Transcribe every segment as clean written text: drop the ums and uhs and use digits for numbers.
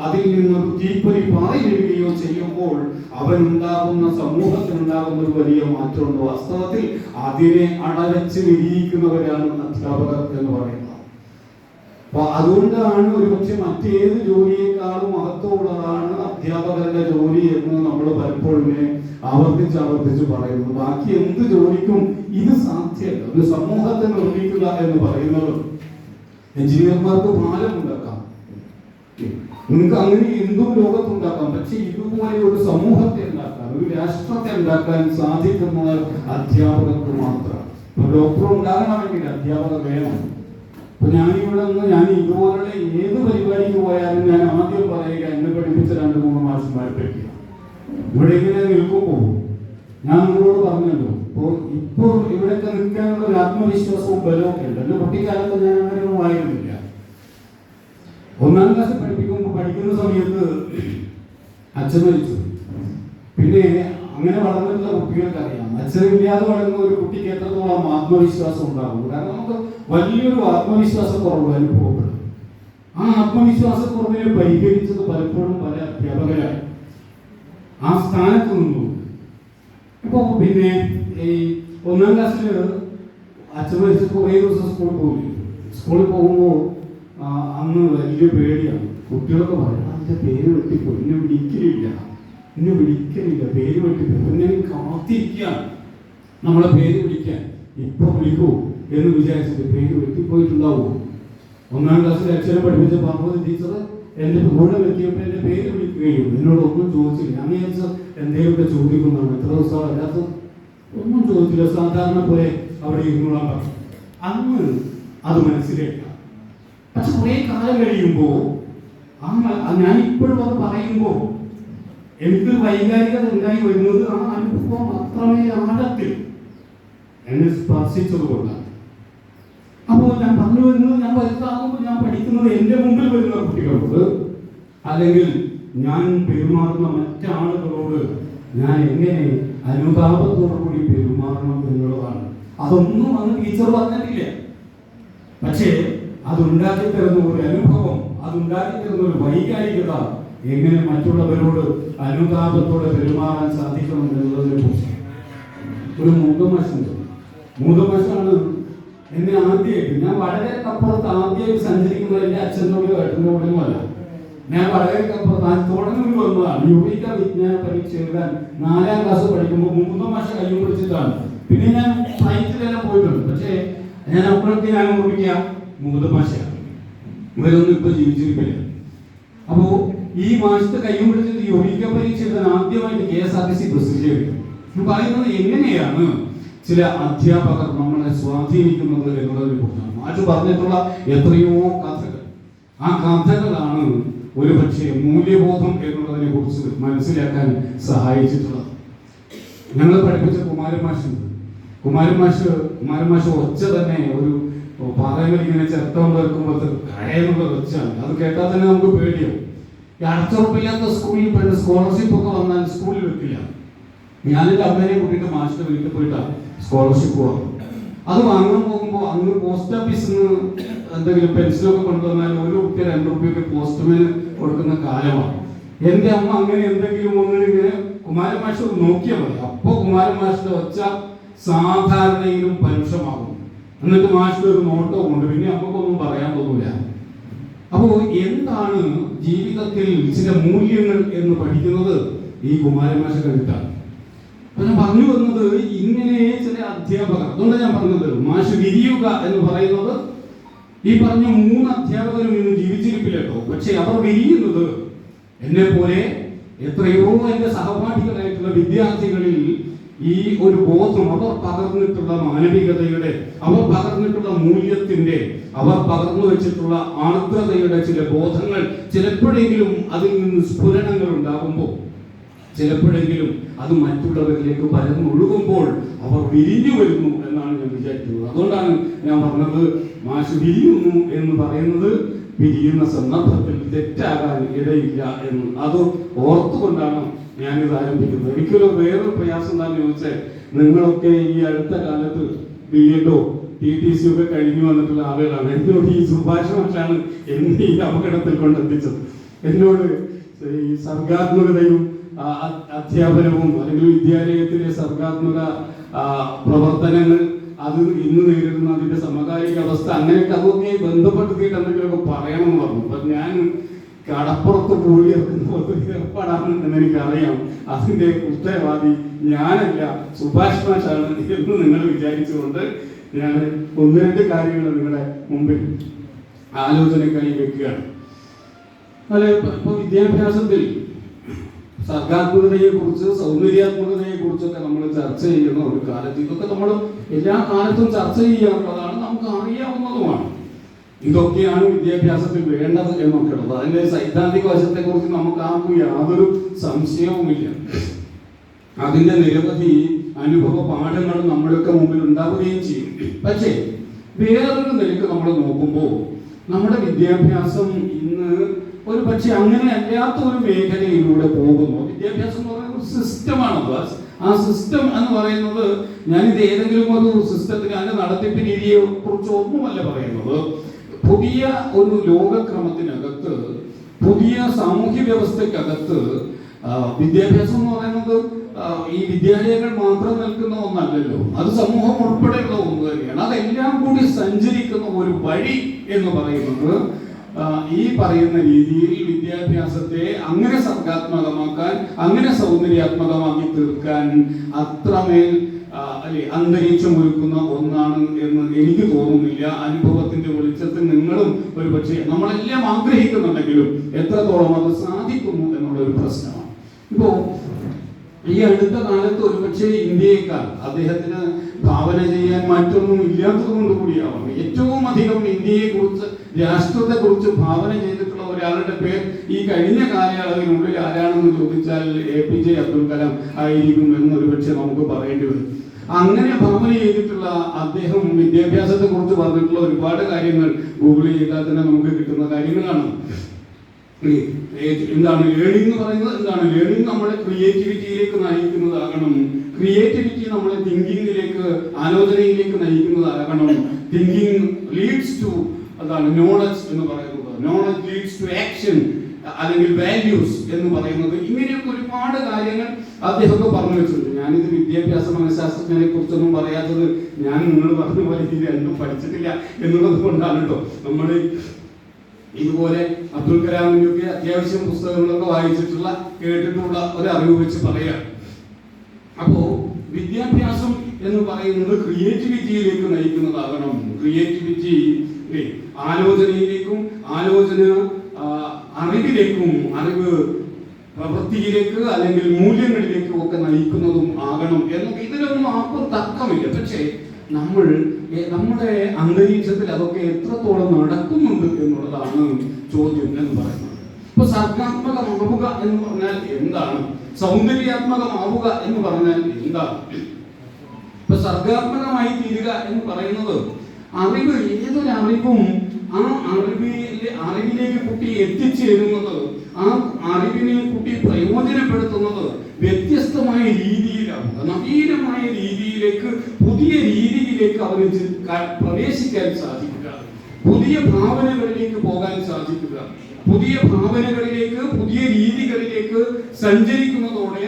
അതിൽ നിന്നൊരു തീപ്പൊരി പാറിയിടുകയോ ചെയ്യുമ്പോൾ അവനുണ്ടാകുന്ന സമൂഹത്തിനുണ്ടാകുന്ന ഒരു വലിയ മാറ്റമുണ്ട്. വാസ്തവത്തിൽ അതിനെ അടവച്ച് വിരിയിക്കുന്നവരാണ് അധ്യാപകർ എന്ന് പറയുന്നത്. അപ്പൊ അതുകൊണ്ടാണ് ഒരുപക്ഷെ മറ്റേത് ജോലിയെക്കാളും മഹത്വമുള്ളതാണ് അധ്യാപകരുടെ ജോലി എന്ന് നമ്മൾ പലപ്പോഴും ആവർത്തിച്ച് പറയുന്നു. ബാക്കി എന്ത് ജോലിക്കും ഇത് സാധ്യമല്ല. ഒരു സമൂഹത്തെ നിർമ്മിക്കുക എന്ന് പറയുന്നത് എഞ്ചിനീയർമാർക്ക് പാലം ഉണ്ടാക്കാം, നിങ്ങൾക്ക് അങ്ങനെ എന്തും ലോകത്തുണ്ടാക്കാം. പക്ഷെ ഇതുപോലെ ഒരു സമൂഹത്തെ ഉണ്ടാക്കാൻ, ഒരു രാഷ്ട്രത്തെ ഉണ്ടാക്കാൻ സാധിക്കുന്നത് അധ്യാപകർക്ക് മാത്രം. ഇപ്പൊ ഡോക്ടർ ഉണ്ടാകണമെങ്കിൽ അധ്യാപകർ വേണം. അപ്പൊ ഞാനിവിടെ നിന്ന് ഞാൻ ഇതുപോലുള്ള ഏത് പരിപാടിക്ക് പോയാലും ഞാൻ ആദ്യം പറയുക എന്നെ പഠിപ്പിച്ച 2-3 മാഷന്മാരെ പറ്റിയ. ഇവിടെ ഇങ്ങനെ നിൽക്കുമ്പോൾ ഞാൻ നിങ്ങളോട് പറഞ്ഞല്ലോ, ഇപ്പോൾ ഇവിടെയൊക്കെ നിൽക്കാനുള്ള ഒരു ആത്മവിശ്വാസവും ബലവും ഉണ്ട്. എന്റെ കുട്ടിക്കാലത്ത് ഞാൻ അങ്ങനെയൊന്നും ആയിരുന്നില്ല. 1ാം ക്ലാസ് പഠിക്കുന്ന സമയത്ത് അച്ഛൻ മരിച്ചു. പിന്നെ അങ്ങനെ വളർന്നിട്ടുള്ള കുട്ടികൾക്കറിയാം അച്ഛനില്ലാതെ വളരുന്ന ഒരു കുട്ടിക്ക് എത്രത്തോളം ആത്മവിശ്വാസം ഉണ്ടാകും. കാരണം നമുക്ക് വലിയൊരു ആത്മവിശ്വാസക്കുറവ് അനുഭവപ്പെടും. ആ ആത്മവിശ്വാസക്കുറവിനെ പരിഹരിച്ചത് പലപ്പോഴും പല അധ്യാപകരായി ആ സ്ഥാനത്ത് നിന്നു. ഇപ്പോൾ പിന്നെ ഈ 1ാം ക്ലാസ്സിൽ അച്ഛൻ മരിച്ച് കുറേ ദിവസം സ്കൂളിൽ പോകുമ്പോൾ അന്ന് വലിയ പേടിയാണ്. കുട്ടികളൊക്കെ പറയാം അതിൻ്റെ പേര് വെട്ടിപ്പോയി, എന്നെ വിളിക്കലില്ല, പേര് വെട്ടിപ്പോയി. പിന്നെ കാത്തിരിക്കുകയാണ് നമ്മളെ പേര് വിളിക്കാൻ. ഇപ്പൊ വിളിക്കൂ എന്ന് വിചാരിച്ചിട്ട് പേര് വെട്ടിപ്പോയിട്ടുണ്ടാവുമോ? 1ാം ക്ലാസ്സിൽ അക്ഷരം പഠിപ്പിച്ച പാർവതി ടീച്ചർ എൻ്റെ കൂടെ വെത്തിയപ്പോൾ എൻ്റെ പേര് വിളിക്കുകയും എന്നോടൊന്നും ചോദിച്ചില്ല. ഞാൻ വിചാരിച്ച എന്തെങ്കിലുമൊക്കെ ചോദിക്കുന്നതാണ്. എത്ര ദിവസം അല്ലാത്ത ഒന്നും ചോദിച്ചില്ല, സാധാരണ പോലെ അവിടെ ഇരുന്നോളാൻ പറഞ്ഞു. അന്ന് അത് മനസ്സിലാക്കാം. പക്ഷെ കുറേ കാലം കഴിയുമ്പോൾ ഞാനിപ്പോഴും അത് പറയുമ്പോൾ എനിക്ക് വൈകാരികത ഉണ്ടായി വരുന്നത് ആ അനുഭവം അത്രമേ ആഴത്തിൽ എന്നെ സ്പർശിച്ചത് കൊണ്ടാണ്. അപ്പോൾ ഞാൻ പറഞ്ഞു വരുന്നത്, ഞാൻ വലുതാകുമ്പോൾ ഞാൻ പഠിക്കുന്നത് എൻ്റെ മുമ്പിൽ വരുന്ന കുട്ടികളോട് അല്ലെങ്കിൽ ഞാൻ പെരുമാറുന്ന മറ്റാളുകളോട് ഞാൻ എങ്ങനെ അനുതാപത്തോടു കൂടി പെരുമാറണം എന്നുള്ളതാണ്. അതൊന്നും അന്ന് ടീച്ചർ പറഞ്ഞിട്ടില്ല. പക്ഷേ അതുണ്ടാക്കി തരുന്ന ഒരു അനുഭവം, അതുണ്ടാക്കി തരുന്ന ഒരു വൈകാരികത, എങ്ങനെ മറ്റുള്ളവരോട് അനുതാപത്തോടെ പെരുമാറാൻ സാധിക്കണം എന്നുള്ളതിനെ കുറിച്ച് ഒരു മൂതമാഷാണ് എന്നെ ആദ്യമായിട്ട്, ഞാൻ വളരെ അപ്പുറത്ത് ആദ്യമായിട്ട് സഞ്ചരിക്കുന്നത് എൻ്റെ അച്ഛനോടും ഏട്ടനോടും അല്ല. ഞാൻ വളരെ അപ്പുറത്ത് തുടങ്ങി വന്നതാണ്. യുവിക വിജ്ഞാന പരീക്ഷ എഴുതാൻ 4ാം ക്ലാസ് പഠിക്കുമ്പോൾ മൂതമാഷ കയ്യും പിടിച്ചിട്ടാണ്. പിന്നെ ഞാൻ ഫ്ലൈറ്റിലെല്ലാം പോയിട്ടുണ്ട്. പക്ഷേ ഞാൻ അപ്പോഴൊക്കെ ഞാൻ ഓർമ്മിക്കാം മൂതമാഷയാണ്. ഇവരൊന്നും ഇപ്പൊ ജീവിച്ചിരിക്കില്ല. അപ്പോ ഈ മാസത്തെ കയ്യും പിടിച്ചിട്ട് യുവിക പരീക്ഷ എഴുതാൻ ആദ്യമായിട്ട് KSRTC ബസ്സിൽ പറയുന്നത് എങ്ങനെയാണ് ചില അധ്യാപകർ നമ്മളെ സ്വാധീനിക്കുന്നത് എന്നുള്ളതിനെ കുറിച്ചാണ്. മാഷ് പറഞ്ഞിട്ടുള്ള എത്രയോ കഥകൾ, ആ കഥകളാണ് ഒരുപക്ഷെ മൂല്യബോധം എന്നുള്ളതിനെ കുറിച്ച് മനസ്സിലാക്കാൻ സഹായിച്ചിട്ടുള്ളത്. ഞങ്ങൾ പഠിപ്പിച്ച കുമാരൻ മാഷ് ഒച്ച തന്നെ ഒരു പറയുമ്പോൾ ഇങ്ങനെ ചെറുത്തം വെക്കുമ്പോൾ കരയെന്നുള്ള ഒച്ചയാണ്. അത് കേട്ടാൽ തന്നെ നമുക്ക് പേടിയാവും. ഈ അടച്ചുറപ്പില്ലാത്ത സ്കൂളിൽ പെട്ട സ്കോളർഷിപ്പ് ഒക്കെ വന്നാൽ സ്കൂളിൽ വെക്കില്ല. ഞാനെൻ്റെ അമ്മേനെ കൂട്ടിയിട്ട് മാഷിന്റെ വീട്ടിൽ പോയിട്ടാണ് സ്കോളർഷിപ്പ് പോകും. അത് വാങ്ങാൻ പോകുമ്പോൾ അന്ന് പോസ്റ്റ് ഓഫീസിൽ നിന്ന് എന്തെങ്കിലും പെൻസിലൊക്കെ കൊണ്ടുവന്നാൽ ₹1 ₹2 പോസ്റ്റ്മാന് കൊടുക്കുന്ന കാലമാണ്. എൻ്റെ അമ്മ അങ്ങനെ എന്തെങ്കിലും ഒന്നിങ്ങനെ കുമാരൻ മാഷ് നോക്കിയാൽ മതി, അപ്പോൾ കുമാരൻ മാഷിന്റെ ഒച്ച സാധാരണയിലും പരുഷമാകും. എന്നിട്ട് മാഷിന്റെ ഒരു നോട്ടവും കൊണ്ട് പിന്നെ അമ്മക്കൊന്നും പറയാൻ തോന്നില്ല. അപ്പോൾ എന്താണ് ജീവിതത്തിൽ ചില മൂല്യങ്ങൾ എന്ന് പഠിക്കുന്നത് ഈ കുമാരൻ മാഷ് കണ്ടിട്ടാണ്. അപ്പൊ ഞാൻ പറഞ്ഞു വന്നത് ഇങ്ങനെ ചില അധ്യാപകർ, അതുകൊണ്ട് ഞാൻ പറഞ്ഞത് മാഷ് വിരിയുക എന്ന് പറയുന്നത് ഈ പറഞ്ഞ 3 അധ്യാപകരും ഇന്ന് ജീവിച്ചിരിപ്പില്ലല്ലോ. പക്ഷെ അവർ വിരിയുന്നത് എന്നെ പോലെ എത്രയോ എൻ്റെ സഹപാഠികളായിട്ടുള്ള വിദ്യാർത്ഥികളിൽ ഈ ഒരു ബോധം, അവർ പകർന്നിട്ടുള്ള മാനവികതയുടെ, അവർ പകർന്നിട്ടുള്ള മൂല്യത്തിന്റെ, അവർ പകർന്നു വെച്ചിട്ടുള്ള ആർദ്രതയുടെ ചില ബോധങ്ങൾ ചിലപ്പോഴെങ്കിലും അതിൽ നിന്ന് സ്ഫുരണങ്ങൾ ഉണ്ടാകുമ്പോൾ, ചിലപ്പോഴെങ്കിലും അത് മറ്റുള്ളവരിലേക്ക് പരന്നൊഴുകുമ്പോൾ അവർ വിരിഞ്ഞു വരുന്നു എന്നാണ് ഞാൻ വിചാരിക്കുന്നത്. അതുകൊണ്ടാണ് ഞാൻ പറഞ്ഞത് മാഷ് വിരിയുന്നു എന്ന് പറയുന്നത് പിരിയുന്ന സന്ദർഭത്തിൽ തെറ്റാകാൻ ഇടയില്ല എന്ന്. അത് ഓർത്തുകൊണ്ടാണ് ഞാനിത് ആരംഭിക്കുന്നത്. ഒരിക്കലും വേറൊരു പ്രയാസം എന്താണെന്ന് ചോദിച്ചാൽ, നിങ്ങളൊക്കെ ഈ അടുത്ത കാലത്ത് BEdോ TTC ഒക്കെ കഴിഞ്ഞു വന്നിട്ടുള്ള ആളുകളാണ്. എന്നോട് ഈ സുഭാഷ് മാഷാണ് എന്നെ ഈ അപകടത്തിൽ കൊണ്ടെത്തിച്ചത്. എന്നോട് ഈ സർഗാത്മകതയും അധ്യാപനവും അല്ലെങ്കിൽ വിദ്യാലയത്തിലെ സർഗാത്മക പ്രവർത്തനങ്ങൾ അത് ഇന്ന് നേരിടുന്ന അതിന്റെ സമകാലിക അവസ്ഥ അങ്ങനെയൊക്കെ അതൊക്കെ ബന്ധപ്പെടുത്തിയിട്ട് എന്തെങ്കിലുമൊക്കെ പറയണമെന്ന് പറഞ്ഞു. അപ്പൊ ഞാൻ കടപ്പുറത്ത് പോയി ഏർപ്പാടാണ് എന്ന് എനിക്കറിയാം. അതിന്റെ ഉത്തരവാദി ഞാനല്ല, സുഭാഷ് മാഷാണ് എന്ന് നിങ്ങൾ വിചാരിച്ചുകൊണ്ട് ഞാൻ ഒന്ന് രണ്ട് കാര്യങ്ങൾ നിങ്ങളുടെ മുമ്പിൽ ആലോചനക്കായി വെക്കുകയാണ്. അല്ലെ, ഇപ്പൊ വിദ്യാഭ്യാസത്തിൽ സർഗാത്മകതയെ കുറിച്ച് സൗന്ദര്യാത്മകതയെ കുറിച്ചൊക്കെ നമ്മൾ ചർച്ച ചെയ്യുന്ന ഒരു കാലത്ത് ഇതൊക്കെ നമ്മൾ എല്ലാ കാലത്തും ചർച്ച ചെയ്യാറുള്ളതാണ്, നമുക്ക് അറിയാവുന്നതുമാണ്. ഇതൊക്കെയാണ് വിദ്യാഭ്യാസത്തിൽ വേണ്ടത് എന്നൊക്കെ ഉള്ളത്. അതിന്റെ സൈദ്ധാന്തിക വശത്തെ കുറിച്ച് നമുക്ക് ആർക്കും യാതൊരു സംശയവുമില്ല. അതിന്റെ നിരവധി അനുഭവ പാഠങ്ങൾ നമ്മുടെയൊക്കെ മുമ്പിൽ ഉണ്ടാവുകയും ചെയ്യും. പക്ഷേ വേറൊരു നിലയ്ക്ക് നമ്മൾ നോക്കുമ്പോൾ നമ്മുടെ വിദ്യാഭ്യാസം ഇന്ന് ഒരു പക്ഷെ അങ്ങനെ അല്ലാത്ത ഒരു മേഖലയിലൂടെ പോകുന്നു. വിദ്യാഭ്യാസം എന്ന് പറയുന്നത് ഒരു സിസ്റ്റമാണ്. ആ സിസ്റ്റം എന്ന് പറയുന്നത് ഞാനിത് ഏതെങ്കിലും ഒരു സിസ്റ്റത്തിന് അതിന്റെ നടത്തിപ്പ് രീതിയെ കുറിച്ച് ഒന്നുമല്ല പറയുന്നത്. പുതിയ ഒരു ലോകക്രമത്തിനകത്ത്, പുതിയ സാമൂഹ്യ വ്യവസ്ഥക്കകത്ത് വിദ്യാഭ്യാസം എന്ന് പറയുന്നത് ഈ വിദ്യാലയങ്ങൾ മാത്രം നിൽക്കുന്ന ഒന്നല്ലല്ലോ, അത് സമൂഹം ഉൾപ്പെടെയുള്ള ഒന്ന് തന്നെയാണ്. അതെല്ലാം കൂടി സഞ്ചരിക്കുന്ന ഒരു വഴി എന്ന് പറയുന്നത് ഈ പറയുന്ന രീതിയിൽ വിദ്യാഭ്യാസത്തെ അങ്ങനെ സർഗാത്മകമാക്കാൻ, അങ്ങനെ സൗന്ദര്യാത്മകമാക്കി തീർക്കാൻ അത്രമേൽ അന്തരീക്ഷം ഒരുക്കുന്ന ഒന്നാണ് എന്ന് എനിക്ക് തോന്നുന്നില്ല. അനുഭവത്തിന്റെ വെളിച്ചത്തിൽ നിങ്ങളും ഒരു പക്ഷേ നമ്മളെല്ലാം ആഗ്രഹിക്കുന്നുണ്ടെങ്കിലും എത്രത്തോളം അത് സാധിക്കുന്നു എന്നുള്ള ഒരു പ്രശ്നമാണ്. ഇപ്പോ ഈ അടുത്ത കാലത്ത് ഒരുപക്ഷെ ഇന്ത്യയേക്കാൾ അദ്ദേഹത്തിന് ഭാവന ചെയ്യാൻ മറ്റൊന്നും ഇല്ലാത്തത് കൊണ്ട് കൂടിയാവാം ഏറ്റവും അധികം ഇന്ത്യയെ കുറിച്ച്, രാഷ്ട്രത്തെ കുറിച്ച് ഭാവന ചെയ്തിട്ടുള്ള ഒരാളുടെ പേർ ഈ കഴിഞ്ഞ കാലയളവിനുള്ളിൽ ആരാണെന്ന് ചോദിച്ചാൽ APJ അബ്ദുൽ കലാം ആയിരിക്കും എന്നൊരു പക്ഷെ നമുക്ക് പറയേണ്ടി വരും. അങ്ങനെ ഭാവന ചെയ്തിട്ടുള്ള അദ്ദേഹം വിദ്യാഭ്യാസത്തെ കുറിച്ച് പറഞ്ഞിട്ടുള്ള ഒരുപാട് കാര്യങ്ങൾ ഗൂഗിൾ ചെയ്താൽ തന്നെ നമുക്ക് കിട്ടുന്ന കാര്യങ്ങളാണ്. എന്താണ് ലേണിംഗ് എന്ന് പറയുന്നത്? എന്താണ് ലേണിംഗ്? നമ്മളെ ക്രിയേറ്റിവിറ്റിയിലേക്ക് നയിക്കുന്നതാകണം. ക്രിയേറ്റിവിറ്റി നമ്മളെ തിങ്കിങ്ങിലേക്ക്, ആലോചനയിലേക്ക് നയിക്കുന്നതാകണം. തിങ്കിങ് ലീഡ്സ് ടു അതാണ് നോളജ് എന്ന് പറയുന്നത്. നോളജ് ലീഡ്സ് ടു ആക്ഷൻ അല്ലെങ്കിൽ വാല്യൂസ് എന്ന് പറയുന്നത്. ഇങ്ങനെയൊക്കെ ഒരുപാട് കാര്യങ്ങൾ അദ്ദേഹമൊക്കെ പറഞ്ഞു വെച്ചിട്ടുണ്ട്. ഞാനിത് വിദ്യാഭ്യാസ മനഃശാസ്ത്രജ്ഞനെ കുറിച്ചൊന്നും പറയാത്തത് ഞാൻ നിങ്ങൾ പറഞ്ഞ പോലെ ഇത് രണ്ടും പഠിച്ചിട്ടില്ല എന്നുള്ളത് കൊണ്ടാണ് കേട്ടോ. നമ്മൾ ഇതുപോലെ അബ്ദുൽ കലാമിന്റെയൊക്കെ അത്യാവശ്യം പുസ്തകങ്ങളൊക്കെ വായിച്ചിട്ടുള്ള, കേട്ടിട്ടുള്ള ഒരു അറിവ് വെച്ച് പറയാം. അപ്പോ വിദ്യാഭ്യാസം എന്ന് പറയുന്നത് ക്രിയേറ്റിവിറ്റിയിലേക്ക് നയിക്കുന്നതാകണം. ക്രിയേറ്റിവിറ്റി ആലോചനയിലേക്കും, ആലോചന അറിവിലേക്കും, അറിവ് പ്രവൃത്തിയിലേക്ക് അല്ലെങ്കിൽ മൂല്യങ്ങളിലേക്കും ഒക്കെ നയിക്കുന്നതും ആകണം എന്നൊക്കെ ഇതിലൊന്നും ആർക്കും തർക്കമില്ല. പക്ഷേ നമ്മുടെ അന്തരീക്ഷത്തിൽ അതൊക്കെ എത്രത്തോളം നടക്കുന്നുണ്ട് എന്നുള്ളതാണ് ചോദ്യം എന്ന് പറയുന്നത്. ഇപ്പൊ സർഗാത്മകമാവുക എന്ന് പറഞ്ഞാൽ എന്താണ്? സൗന്ദര്യാത്മകമാവുക എന്ന് പറഞ്ഞാൽ എന്താണ്? ഇപ്പൊ സർഗാത്മകമായി തീരുക എന്ന് പറയുന്നത് അറിവ്, ഏതൊരു അറിവും ആ അറിവിലേക്ക് കുട്ടി എത്തിച്ചേരുന്നത്, ആ അറിവിനെ കുട്ടി പ്രയോജനപ്പെടുത്തുന്നത് വ്യത്യസ്തമായ രീതിയിലാവുക, നവീനമായ രീതിയിലേക്ക്, പുതിയ രീതിയിലേക്ക് അവന് പ്രവേശിക്കാൻ സാധിക്കുക, പുതിയ ഭാവനകളിലേക്ക് പോകാൻ സാധിക്കുക. പുതിയ ഭാവനകളിലേക്ക്, പുതിയ രീതികളിലേക്ക് സഞ്ചരിക്കുന്നതോടെ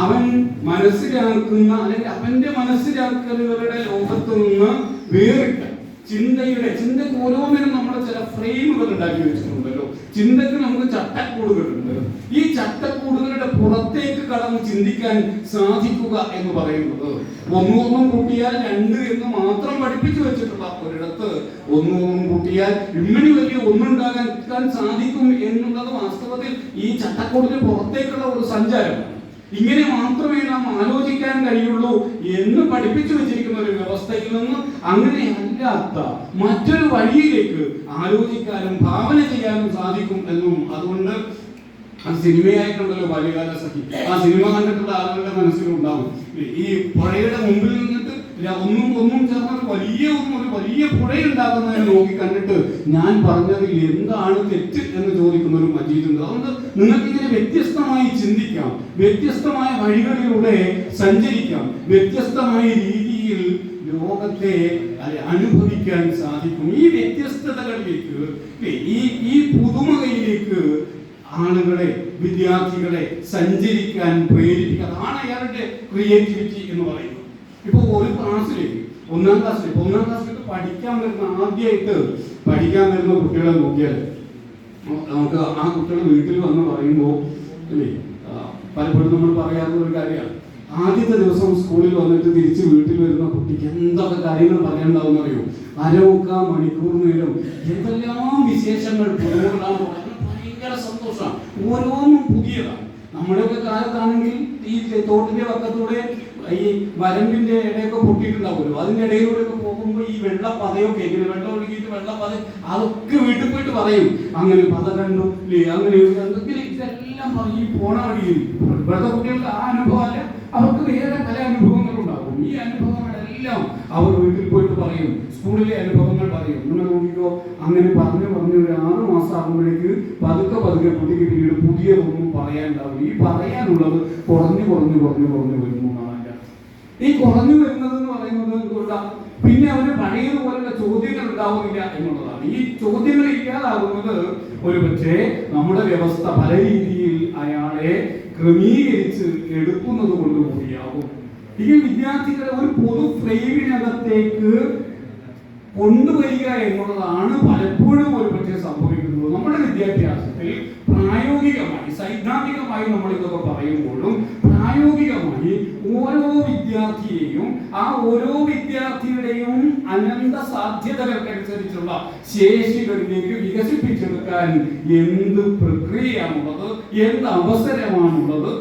അവൻ മനസ്സിലാക്കുന്ന അല്ലെങ്കിൽ അവന്റെ മനസ്സിലാക്കലുകളുടെ ലോകത്ത് നിന്ന് വേറിട്ട് ചിന്തക്ക് ഓരോന്നിനും നമ്മൾ ചില ഫ്രെയിമുകൾ ഉണ്ടാക്കി വെച്ചിട്ടുണ്ടല്ലോ. ചിന്തക്ക് നമുക്ക് ചട്ടക്കൂടുകളുണ്ട്. ഈ ചട്ടക്കൂടുകളുടെ പുറത്തേക്ക് കടന്ന് ചിന്തിക്കാൻ സാധിക്കുക എന്ന് പറയുന്നത് ഒന്നും കൂട്ടിയാൽ 2 എന്ന് മാത്രം പഠിപ്പിച്ചു വെച്ചിട്ടുള്ള ഒരിടത്ത് ഒന്നും കൂട്ടിയാൽ ഇങ്ങനെ വലിയ ഒന്നുണ്ടാകാൻ സാധിക്കും എന്നുള്ളത് വാസ്തവത്തിൽ ഈ ചട്ടക്കൂടിന് പുറത്തേക്കുള്ള ഒരു സഞ്ചാരമാണ്. ഇങ്ങനെ മാത്രമേ നാം ആലോചിക്കാൻ കഴിയുള്ളൂ എന്ന് പഠിപ്പിച്ചു വെച്ചിരിക്കുന്ന ഒരു വ്യവസ്ഥയിൽ നിന്ന് അങ്ങനെ അല്ലാത്ത മറ്റൊരു വഴിയിലേക്ക് ആലോചിക്കാനും ഭാവന ചെയ്യാനും സാധിക്കും എന്നും, അതുകൊണ്ട് സിനിമയായിട്ടുണ്ടല്ലോ ബാല്യകാല സഖി, ആ സിനിമ കണ്ടിട്ടുള്ള ആളുകളുടെ മനസ്സിലുണ്ടാവും ഈ പുഴയുടെ മുമ്പിൽ നിന്നിട്ട് ഒന്നും ചേർന്ന ഒരു വലിയ പുഴയുണ്ടാകുന്നതിനെ നോക്കി കണ്ടിട്ട് ഞാൻ പറഞ്ഞതിൽ എന്താണ് തെറ്റ് എന്ന് ചോദിക്കുന്ന ഒരു മജീദുണ്ട്. അതുകൊണ്ട് നിങ്ങൾക്ക് ഇങ്ങനെ വ്യത്യസ്തമായി ചിന്തിക്കാം, വ്യത്യസ്തമായ വഴികളിലൂടെ സഞ്ചരിക്കാം, വ്യത്യസ്തമായ രീതിയിൽ ലോകത്തെ അനുഭവിക്കാൻ സാധിക്കും. ഈ വ്യത്യസ്തതകളിലേക്ക്, ഈ പുതുമകയിലേക്ക് ആളുകളെ, വിദ്യാർത്ഥികളെ സഞ്ചരിക്കാൻ പ്രേരിപ്പിക്കുക. അതാണ് അയാളുടെ ക്രിയേറ്റിവിറ്റി എന്ന് പറയുന്നത്. ഇപ്പോൾ ഒരു ക്ലാസ്സിലേക്ക്, ഒന്നാം ക്ലാസ്സിലേക്ക് പഠിക്കാൻ ആദ്യമായിട്ട് പഠിക്കാൻ വരുന്ന കുട്ടികളെ നോക്കിയാൽ നമുക്ക് ആ കുട്ടികൾ വീട്ടിൽ വന്ന് പറയുമ്പോൾ അല്ലേ, പലപ്പോഴും നമ്മൾ പറയാറുള്ള ഒരു കാര്യമാണ്, ആദ്യത്തെ ദിവസം സ്കൂളിൽ വന്നിട്ട് തിരിച്ച് വീട്ടിൽ വരുന്ന കുട്ടിക്ക് എന്തൊക്കെ കാര്യങ്ങൾ പറയാനുണ്ടാവും അറിയോ? അരമുക്കാൽ മണിക്കൂർ നേരം എന്തെല്ലാം വിശേഷങ്ങൾ പുതുമകളാണ്. ഭയങ്കര സന്തോഷമാണ്, ഓരോന്നും പുതിയതാണ്. നമ്മുടെയൊക്കെ കാലത്താണെങ്കിൽ ഈ തോട്ടിന്റെ പക്കത്തൂടെ ഈ വരമ്പിന്റെ ഇടയൊക്കെ പൊട്ടിയിട്ടുണ്ടാവുമല്ലോ, അതിന്റെ ഇടയിലൂടെ ഒക്കെ പോകുമ്പോൾ ഈ വെള്ള പതയൊക്കെ ഇങ്ങനെ വെള്ളം ഒഴുകിയിട്ട് വെള്ളപ്പത അതൊക്കെ വീട്ടിൽ പോയിട്ട് പറയും, അങ്ങനെ പത കണ്ടു അങ്ങനെ ഇതെല്ലാം ഈ പോണ വഴിയിൽ. ഇവിടുത്തെ കുട്ടികൾക്ക് ആ അനുഭവമല്ല, അവർക്ക് വേറെ പല അനുഭവങ്ങളുണ്ടാകും. ഈ അനുഭവങ്ങളെല്ലാം അവർ വീട്ടിൽ പോയിട്ട് പറയും, സ്കൂളിലെ അനുഭവങ്ങൾ പറയും. നിങ്ങൾ നോക്കിക്കോ, അങ്ങനെ പറഞ്ഞു ഒരു 6 മാസം ആകുമ്പോഴേക്ക് പതുക്കെ കുട്ടിക്ക് പിന്നീട് പുതിയതൊന്നും പറയാനുണ്ടാവും. ഈ പറയാനുള്ളത് കുറഞ്ഞു വരുന്നു. ഈ കുറഞ്ഞു വരുന്നത് എന്ന് പറയുന്നത് എന്തുകൊണ്ടാണ്? പിന്നെ അവന് പഴയതുപോലുള്ള ചോദ്യങ്ങൾ ഉണ്ടാവുന്നില്ല എന്നുള്ളതാണ്. ഈ ചോദ്യങ്ങൾ ഇല്ലാതാകുന്നത് ഒരുപക്ഷെ നമ്മുടെ വ്യവസ്ഥ പല രീതിയിൽ അയാളെ ക്രമീകരിച്ച് എടുക്കുന്നത് കൊണ്ട് കൂടിയാകും. ഈ വിദ്യാർത്ഥികളെ ഒരു പൊതു ഫ്രെയിമിനകത്തേക്ക് കൊണ്ടുവരിക എന്നുള്ളതാണ് പലപ്പോഴും ഒരുപക്ഷെ സംഭവിക്കുന്നത്. നമ്മുടെ വിദ്യാഭ്യാസത്തിൽ പ്രായോഗികമായി, സൈദ്ധാന്തികമായി നമ്മൾ ഇതൊക്കെ പറയുമ്പോഴും പ്രായോഗികമായി ഓരോ വിദ്യാർത്ഥിയെയും ആ ഓരോ വിദ്യാർത്ഥിയുടെയും അനന്ത സാധ്യതകൾക്കനുസരിച്ചുള്ള ശേഷികളിലേക്ക് വികസിപ്പിച്ചെടുക്കാൻ എന്ത് പ്രക്രിയയാണുള്ളത്, എന്ത് അവസരമാണുള്ളത്,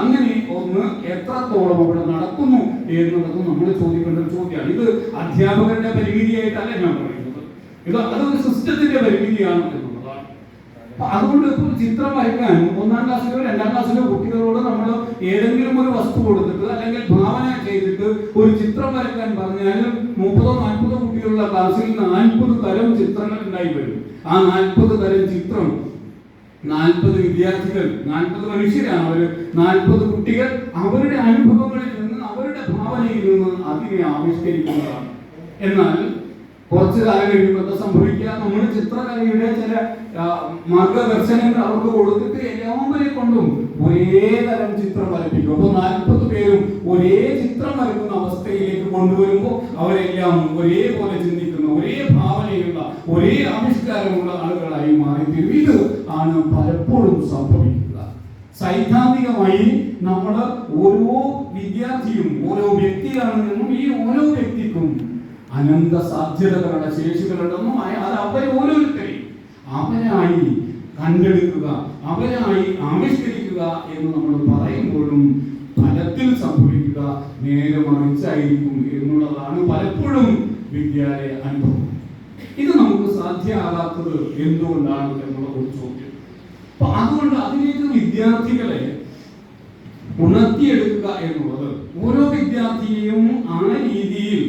അങ്ങനെ ഒന്ന് എത്രത്തോളം അവിടെ നടക്കുന്നു എന്നുള്ളത് നമ്മൾ ചോദിക്കേണ്ട ഒരു ചോദ്യമാണ്. ഇത് അധ്യാപകരുടെ പരിമിതിയായിട്ടല്ല ഞാൻ പറയുന്നത്, അതൊരു സിസ്റ്റത്തിന്റെ പരിമിതിയാണ് എന്നുള്ളതാണ്. അതുകൊണ്ട് ഇപ്പോൾ ചിത്രം വരയ്ക്കാൻ 1ാം ക്ലാസ്സിലോ 2ാം ക്ലാസ്സിലോ കുട്ടികളോട് നമ്മൾ ഏതെങ്കിലും ഒരു വസ്തു കൊടുത്തിട്ട് അല്ലെങ്കിൽ ഭാവന ചെയ്തിട്ട് ഒരു ചിത്രം വരയ്ക്കാൻ പറഞ്ഞാൽ 30-40 കുട്ടികളുള്ള ക്ലാസ്സിൽ 40 തരം ചിത്രങ്ങൾ ഉണ്ടായി വരും. ആ 40 തരം ചിത്രം 40 വിദ്യാർത്ഥികൾ, 40 മനുഷ്യരാണ് അവർ, 40 കുട്ടികൾ അവരുടെ അനുഭവങ്ങളിൽ നിന്ന്, അവരുടെ ഭാവനയിൽ നിന്ന് അതിനെ ആവിഷ്കരിക്കുന്നതാണ്. എന്നാൽ കുറച്ചു കാലം കഴിയുമ്പോൾ എന്താ സംഭവിക്കുക? നമ്മൾ ചിത്രകലയുടെ ചില മാർഗദർശനങ്ങൾ അവർക്ക് കൊടുത്തിട്ട് എല്ലാവരെ കൊണ്ടും ഒരേ തരം ചിത്രം വരപ്പിക്കും. അപ്പോൾ 40 പേരും ഒരേ ചിത്രം വരക്കുന്ന അവസ്ഥയിലേക്ക് കൊണ്ടുവരുമ്പോൾ അവരെല്ലാം ഒരേപോലെ ചിന്തിക്കുന്ന, ഒരേ ഭാവനയുള്ള, ഒരേ ആവിഷ്കാരമുള്ള ആളുകളായി മാറിത്തീരും. ഇത് ആണ് പലപ്പോഴും സംഭവിക്കുക. സൈദ്ധാന്തികമായി നമ്മൾ ഓരോ വിദ്യാർത്ഥിയും ഓരോ വ്യക്തിയാണെന്നും ഈ ഓരോ വ്യക്തിക്കും അനന്ത സാധ്യതകളുടെ ശേഷികളുണ്ടെന്നും അത് അവരെ ഓരോരുത്തരെയും അവരായി കണ്ടെടുക്കുക, അവരായി ആവിഷ്കരിക്കുക എന്ന് നമ്മൾ പറയുമ്പോഴും ഫലത്തിൽ സംഭവിക്കുക നേരെ മറിച്ചായിരിക്കും എന്നുള്ളതാണ് പലപ്പോഴും വിദ്യാലയ അനുഭവം. ഇത് നമുക്ക് സാധ്യമാകാത്തത് എന്തുകൊണ്ടാണ് എന്നുള്ള ഒരു ചോദ്യം. അപ്പൊ അതുകൊണ്ട് അതിലേക്ക് വിദ്യാർത്ഥികളെ ഉണർത്തിയെടുക്കുക എന്നുള്ളത്, ഓരോ വിദ്യാർത്ഥിയെയും ആ രീതിയിൽ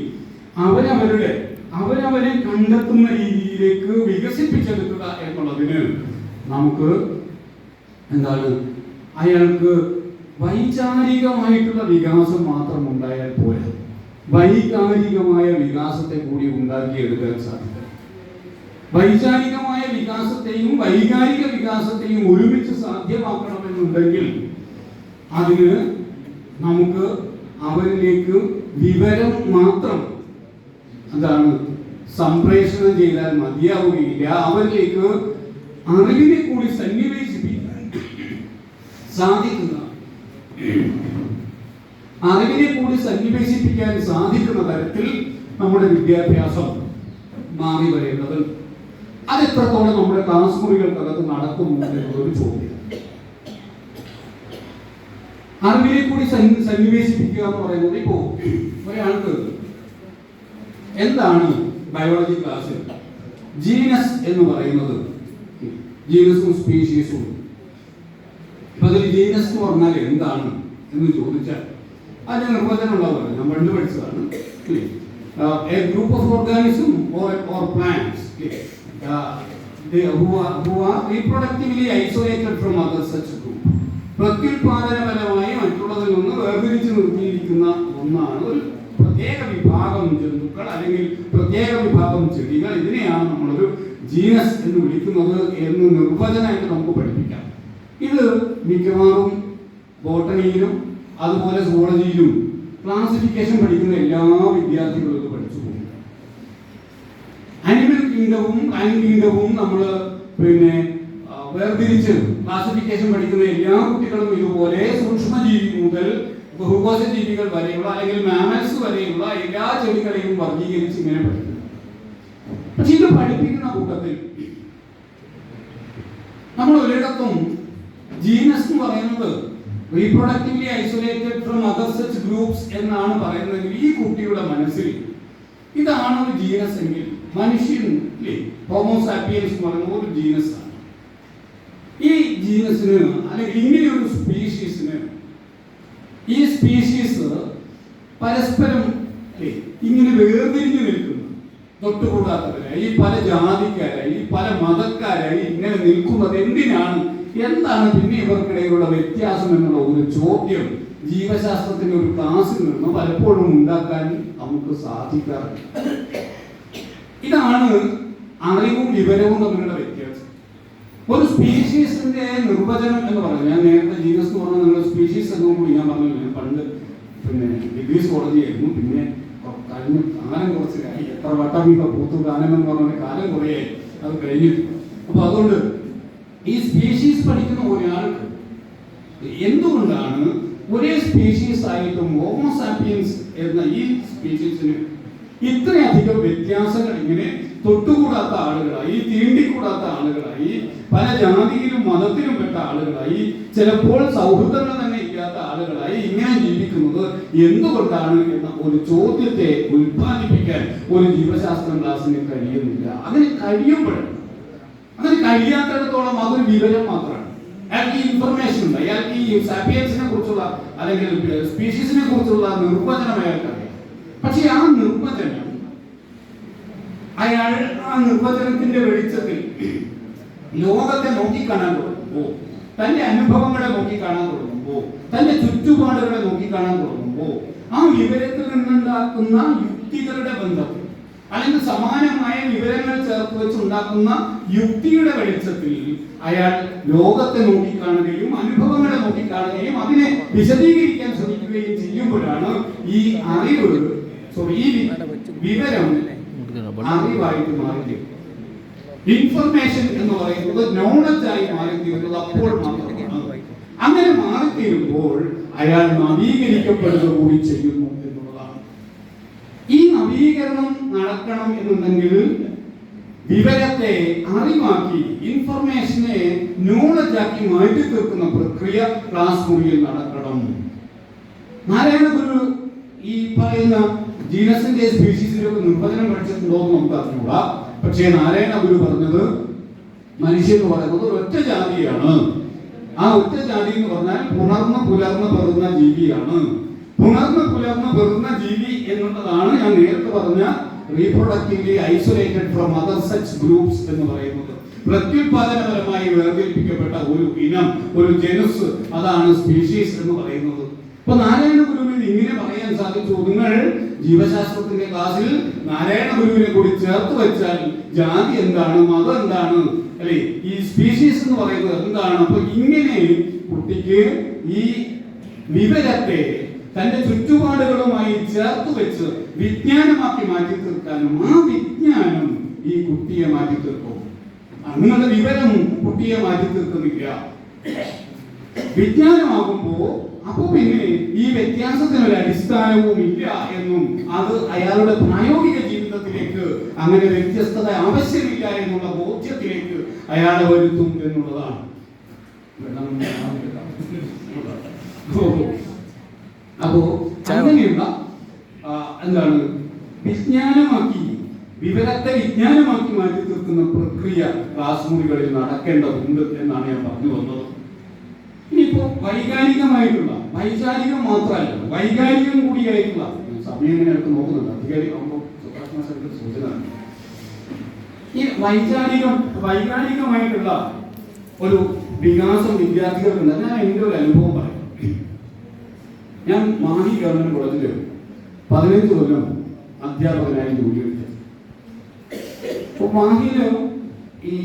അവരവരെ കണ്ടെത്തുന്ന രീതിയിലേക്ക് വികസിപ്പിച്ചെടുക്കുക എന്നുള്ളതിന് നമുക്ക് എന്താണ്, അയാൾക്ക് വൈചാരികമായിട്ടുള്ള വികാസം മാത്രം ഉണ്ടായാൽ പോരാ, വൈകാരികമായ വികാസത്തെ കൂടി ഉണ്ടാക്കിയെടുക്കാൻ സാധിക്കും. വൈചാരികമായ വികാസത്തെയും വൈകാരിക വികാസത്തെയും ഒരുമിച്ച് സാധ്യമാക്കണമെന്നുണ്ടെങ്കിൽ അതിന് നമുക്ക് അവരിലേക്ക് വിവരം മാത്രം സംപ്രേഷണം ചെയ്താൽ മതിയാവുകയില്ല. അവരിലേക്ക് അറിവിനെ കൂടി സന്നിവേശിപ്പിക്കാൻ സാധിക്കുന്ന, അറിവിനെ കൂടി സന്നിവേശിപ്പിക്കാൻ സാധിക്കുന്ന തരത്തിൽ നമ്മുടെ വിദ്യാഭ്യാസം മാറി വരേണ്ടത്. അതെത്രത്തോളം നമ്മുടെ ക്ലാസ് മുറികൾക്കകത്ത് നടക്കുന്നു എന്നൊരു ചോദ്യം. അറിവിനെ കൂടി സന്നിവേശിപ്പിക്കുക എന്ന് പറയുന്നത്, ഇപ്പോ ഒരാൾക്ക് എന്താണ് ബയോളജി ക്ലാസ്സിൽ ജീനസ് എന്ന് പറയുന്നത്, ജീനസും സ്പീഷീസും. അപ്പൊ അതിൽ ജീനസ് എന്ന് പറഞ്ഞാൽ എന്താണ് എന്ന് ചോദിച്ചാൽ അതിന് നിർവചനം ഉണ്ടാവുമല്ലോ, ഞാൻ പണ്ട് പഠിച്ചതാണ്. A group of organisms or plants who are reproductively isolated from other such group. പ്രത്യുൽപാദനപരമായി മറ്റുള്ളതിൽ നിന്ന് വേർതിരിച്ച് നിർത്തിയിരിക്കുന്ന ഒന്നാണ് ഒരു പ്രത്യേക വിഭാഗം ജന്തുക്കൾ അല്ലെങ്കിൽ പ്രത്യേക വിഭാഗം ചെടികൾ, ഇതിനെയാണ് നമ്മളൊരു ജീനസ് എന്ന് വിളിക്കുന്നത് എന്ന് നിർവചനമായിട്ട് നമുക്ക് പഠിപ്പിക്കാം. ഇത് മിക്കവാറും ബോട്ടണിയിലും അതുപോലെ സുവോളജിയിലും ക്ലാസിഫിക്കേഷൻ പഠിക്കുന്ന എല്ലാ വിദ്യാർത്ഥികളും ഇത് പഠിച്ചു പോകും. അനിമൽ കിങ്ഡവും പ്ലാന്റ് കിങ്ഡവും നമ്മൾ വേർതിരിച്ച് ക്ലാസിഫിക്കേഷൻ പഠിക്കുന്ന എല്ലാ കുട്ടികളും ഇതുപോലെ സൂക്ഷ്മജീവി മുതൽ ബഹുകോശ ജീവികൾ വരെയുള്ള അല്ലെങ്കിൽ മാമൽസ് വരെയുള്ള എല്ലാ ചെടികളെയും വർഗീകരിച്ച് ഇങ്ങനെ പഠിക്കുന്നു. പക്ഷെ ഇത് പഠിപ്പിക്കുന്ന കൂട്ടത്തിൽ നമ്മൾ ഒരിടത്തും ജീനസ് എന്ന് പറയുന്നത് reproductively isolated from other such groups എന്നാണ് പറയുന്നതെങ്കിൽ ഈ കുട്ടിയുടെ മനസ്സിൽ ഇതാണ് ഒരു ജീനസ് എങ്കിൽ മനുഷ്യൻ ഹോമോസാപ്പിയൻസ് എന്ന് പറയുന്ന ഒരു ജീനസ് ആണ്. ഈ ജീനസിന് അല്ലെങ്കിൽ ഇങ്ങനെ ഒരു സ്പീഷീസിന് ഈ സ്പീഷീസ് പരസ്പരം ഇങ്ങനെ വേർതിരിഞ്ഞു നിൽക്കുന്നു, തൊട്ടുകൂടാത്തവരായി പല ജാതിക്കാരായി പല മതക്കാരായി ഇങ്ങനെ നിൽക്കുന്നത് എന്തിനാണ്, എന്താണ് പിന്നെ ഇവർക്കിടയിലുള്ള വ്യത്യാസം എന്നുള്ള ഒരു ചോദ്യം ജീവശാസ്ത്രത്തിന്റെ ഒരു ക്ലാസ്സിൽ നിന്ന് പലപ്പോഴും ഉണ്ടാക്കാൻ നമുക്ക് സാധിക്കാറുണ്ട്. ഇതാണ് അറിവും വിവരവും തമ്മിലുള്ള വ്യത്യാസം. ഒരു സ്പീഷീസിന്റെ നിർവചനം എന്ന് പറഞ്ഞാൽ, ഞാൻ നേരത്തെ ജീനസ് എന്ന് പറഞ്ഞാൽ നിങ്ങൾ സ്പീഷീസ് എന്നും കൂടി ഞാൻ പറഞ്ഞില്ല. പണ്ട് ഡിഗ്രി സുവോളജി ആയിരുന്നു, പിന്നെ കഴിഞ്ഞ കാലം കുറച്ചായി, എത്ര വട്ടം ഇപ്പൊ പൂത്തു കാലം എന്ന് പറഞ്ഞ കാലം കുറയായി അത് കഴിഞ്ഞിട്ട്. അപ്പൊ അതുകൊണ്ട് ഈ സ്പീഷീസ് പഠിക്കുന്ന ഒരാൾക്ക് എന്തുകൊണ്ടാണ് ഒരേ സ്പീഷീസ് ആയിട്ടും ഹോമോസാപ്പിയൻസ് എന്ന ഈ സ്പീഷീസിന് ഇത്രയധികം വ്യത്യാസങ്ങൾ, ഇങ്ങനെ തൊട്ടുകൂടാത്ത ആളുകളായി, തീണ്ടിക്കൂടാത്ത ആളുകളായി, പല ജാതിയിലും മതത്തിലും പെട്ട ആളുകളായി, ചിലപ്പോൾ സൗഹൃദങ്ങൾ തന്നെ ഇല്ലാത്ത ആളുകളായി ഇങ്ങനെ ജീവിക്കുന്നത് എന്തുകൊണ്ടാണ് എന്ന ഒരു ചോദ്യത്തെ ഉത്പാദിപ്പിക്കാൻ ഒരു ജീവശാസ്ത്ര ക്ലാസ്സിന് കഴിയുന്നില്ല. അതിന് കഴിയുമ്പോഴാണ്, അതിന് കഴിയാത്തിടത്തോളം അതൊരു വിവരം മാത്രമാണ്. അയാൾക്ക് ഈ ഇൻഫർമേഷൻ ഉണ്ട്, അയാൾക്ക് ഈ സാപ്പിയൻസിനെ കുറിച്ചുള്ള അല്ലെങ്കിൽ സ്പീഷീസിനെ കുറിച്ചുള്ള നിർവചനം അയാൾക്കറിയാം. പക്ഷെ ആ നിർവചനം അയാൾ ആ നിർവചനത്തിന്റെ വെളിച്ചത്തിൽ ലോകത്തെ നോക്കിക്കാണാൻ തുടങ്ങുമ്പോ, തന്റെ അനുഭവങ്ങളെ നോക്കിക്കാണാൻ തുടങ്ങുമ്പോ, തന്റെ ചുറ്റുപാടുകളെ നോക്കിക്കാണാൻ തുടങ്ങുമ്പോ, ആ വിവരത്തിൽ നിന്നുണ്ടാക്കുന്ന യുക്തികളുടെ ബന്ധം അല്ലെങ്കിൽ സമാനമായ വിവരങ്ങൾ ചേർത്ത് വെച്ചുണ്ടാക്കുന്ന യുക്തിയുടെ വെളിച്ചത്തിൽ അയാൾ ലോകത്തെ നോക്കിക്കാണുകയും അനുഭവങ്ങളെ നോക്കിക്കാണുകയും അതിനെ വിശദീകരിക്കാൻ ശ്രമിക്കുകയും ചെയ്യുമ്പോഴാണ് ഈ അറിവ്, ഈ വിവരം അറിവായിട്ട് മാറി, ഇൻഫർമേഷൻ എന്ന് പറയുന്നത് നോളജ് ആയി മാറിത്തീരുന്നത് അപ്പോൾ മാത്രമാണ്. അങ്ങനെ മാറിത്തീരുമ്പോൾ അയാൾ നവീകരിക്കപ്പെടുക കൂടി ചെയ്യുന്നു എന്നുള്ളതാണ്. ഈ നവീകരണം നടക്കണം എന്നുണ്ടെങ്കിൽ വിവരത്തെ അറിവാക്കി, ഇൻഫർമേഷനെ നോളജ് ആക്കി മാറ്റി തീർക്കുന്ന പ്രക്രിയ ക്ലാസ് മുറിയിൽ നടക്കണം. നാരായണ ഗുരു ഈ പറയുന്ന ജീനസിന്റെ സ്പീഷീസിന്റെ നിർവചനം പഠിച്ചിട്ടുണ്ടോ എന്ന് നമുക്ക് അറിഞ്ഞൂടാ. പക്ഷേ നാരായണ ഗുരു പറഞ്ഞത് മനുഷ്യൻ എന്ന് പറയുന്നത് ഒറ്റ ജാതിയാണ്. ആ ഒറ്റ ജാതി എന്ന് പറഞ്ഞാൽ പുണർന്ന് പുലർന്ന് പെറുന്ന ജീവിയാണ്. പുണർന്ന് പുലർന്ന് പെറുന്ന ജീവി എന്നുള്ളതാണ് ഞാൻ നേരത്തെ പറഞ്ഞ reproductively isolated from other such groups എന്ന് പറയുന്നത്. പ്രത്യുൽപാദനപരമായി വേർതിരിപ്പിക്കപ്പെട്ട ഒരു ഇനം, ഒരു ജനുസ്, അതാണ് സ്പീഷീസ് എന്ന് പറയുന്നത്. അപ്പൊ നാരായണ ഗുരുവിന് ഇങ്ങനെ പറയാൻ സാധിച്ചു. നിങ്ങൾ ജീവശാസ്ത്രത്തിന്റെ ക്ലാസ്സിൽ നാരായണ ഗുരുവിനെ കൂടി ചേർത്ത് വെച്ചാൽ ജാതി എന്താണ്, മതം എന്താണ്, അല്ലെ ഈ സ്പീഷീസ് എന്ന് പറയുന്നത് എന്താണ്. അപ്പൊ ഇങ്ങനെ കുട്ടിക്ക് ഈ വിവരത്തെ തന്റെ ചുറ്റുപാടുകളുമായി ചേർത്ത് വെച്ച് വിജ്ഞാനമാക്കി മാറ്റി തീർക്കാനും ആ വിജ്ഞാനം ഈ കുട്ടിയെ മാറ്റി തീർക്കും. നിങ്ങളുടെ വിവരം കുട്ടിയെ മാറ്റി തീർക്കുന്നില്ല. വിജ്ഞാനമാകുമ്പോ അപ്പൊ പിന്നെ ഈ വ്യത്യാസത്തിന് ഒരു അടിസ്ഥാനവും ഇല്ല എന്നും അത് അയാളുടെ പ്രായോഗിക ജീവിതത്തിലേക്ക് അങ്ങനെ വ്യത്യസ്തത ആവശ്യമില്ല എന്നുള്ള ബോധ്യത്തിലേക്ക് അയാളെ വരുത്തും എന്നുള്ളതാണ്. അപ്പോ അങ്ങനെയുള്ള എന്താണ് വിജ്ഞാനമാക്കി, വിവരത്തെ വിജ്ഞാനമാക്കി മാറ്റി തീർക്കുന്ന പ്രക്രിയ ക്ലാസ് മുറികളിൽ നടക്കേണ്ടതുണ്ട് എന്നാണ് ഞാൻ പറഞ്ഞു വന്നത്. ഇനിയിപ്പോ വൈകാരികമായിട്ടുള്ള, വൈചാരികം മാത്രമല്ല വൈകാരികം കൂടിയായിട്ടുള്ള, സമയം ഇങ്ങനെ എടുത്ത് നോക്കുന്നുണ്ട്, അധികാരിയാകുമ്പോൾ സൂചന. ഈ വൈകാരികമായിട്ടുള്ള ഒരു വികാസം വിദ്യാർത്ഥികൾക്കുണ്ട്. ഞാൻ എൻ്റെ ഒരു അനുഭവം പറയും. ഞാൻ മാഹി ഗവൺമെന്റ് കോളേജിൽ 15 കൊല്ലം അധ്യാപകനായി ജോലി എടുത്തു. മാഹിയില് ഈ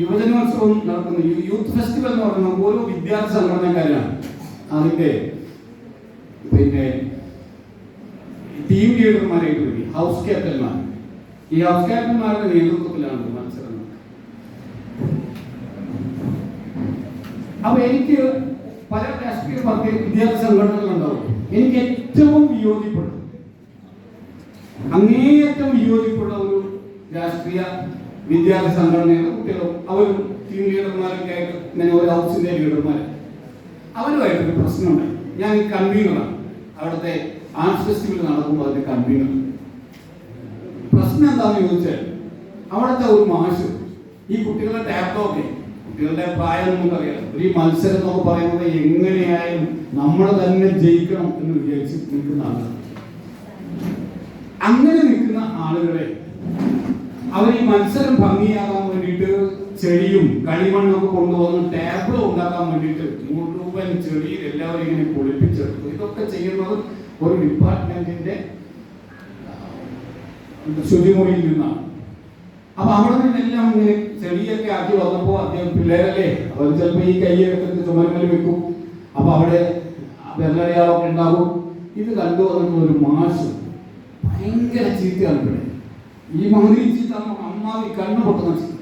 യുവജനോത്സവം നടക്കുന്ന യൂത്ത് ഫെസ്റ്റിവൽ എന്ന് പറയുന്നത് ഓരോ വിദ്യാർത്ഥി സംഘടനക്കാരാണ് അതിന്റെ പിന്നെ ടീം ലീഡർമാരായിട്ട് വരും, ഹൗസ് ക്യാപ്റ്റന്മാർ. ഈ ഹൗസ് ക്യാപ്റ്റന്മാരുടെ നേതൃത്വത്തിലാണ് മത്സരം. അപ്പൊ എനിക്ക് പല രാഷ്ട്രീയ പാർട്ടി വിദ്യാർത്ഥി സംഘടനകളുണ്ടാവും. എനിക്ക് ഏറ്റവും വിയോജിപ്പെടും, അങ്ങേയറ്റം വിയോജിപ്പുള്ള ഒരു രാഷ്ട്രീയ വിദ്യാർത്ഥി സംഘടനയാണ് കുട്ടികളും അവരും ടീം ലീഡർമാരൊക്കെ ആയിട്ട് ഇങ്ങനെ ഒരു ഹൗസിന്റെ ലീഡർമാർ. അവരുമായിട്ടൊരു പ്രശ്നമുണ്ടായി. ഞാൻ ഈ കൺവീനറാണ്, അവിടുത്തെ ആർട്സ് ഫെസ്റ്റിവൽ നടക്കുമ്പോൾ അതിന്റെ കൺവീനർ. പ്രശ്നം എന്താണെന്ന് ചോദിച്ചാൽ അവിടുത്തെ ഒരു മാഷ് ഈ കുട്ടികളുടെ ടാബ്ലൊക്കെ കുട്ടികളുടെ പ്രായം നമുക്കറിയാം, ഒരു മത്സരം എന്നൊക്കെ പറയുന്നത് എങ്ങനെയായാലും നമ്മൾ തന്നെ ജയിക്കണം എന്ന് വിചാരിച്ച് നിൽക്കുന്ന ആളുകൾ. അങ്ങനെ നിൽക്കുന്ന ആളുകളെ അവർ ഈ മത്സരം ഭംഗിയാകാൻ വേണ്ടിയിട്ട് ചെടിയും കളിമണ്ണൊക്കെ കൊണ്ടുവന്ന് ടാബ്ലോ ഉണ്ടാക്കാൻ വേണ്ടിയിട്ട് മുഴുവൻ ചെടിയിൽ എല്ലാവരും ഇങ്ങനെ പൊളിപ്പിച്ചെടുത്തു. ഇതൊക്കെ ചെയ്യുന്നത് ഒരു ഡിപ്പാർട്ട്മെന്റിന്റെ ശുചിമുറിയിൽ നിന്നാണ്. അപ്പൊ അവിടെ നിന്നെല്ലാം ഇങ്ങനെ ചെടിയൊക്കെ ആക്കി വന്നപ്പോ അദ്ദേഹം പിള്ളേരല്ലേ, അവർ ചിലപ്പോൾ ഈ കൈയൊക്കെ ചുമരങ്ങളിൽ വെക്കും. അപ്പൊ അവിടെ വെള്ളടയാളൊക്കെ ഉണ്ടാകും. ഇത് കണ്ടു വന്നിട്ട് ഒരു മാഷ് ഭയങ്കര ചീത്തയാണ് ഇവിടെ. ഈ മാതിരി ചീത്ത അമ്മാതി കണ്ണു പൊട്ടുന്ന ചീത്ത.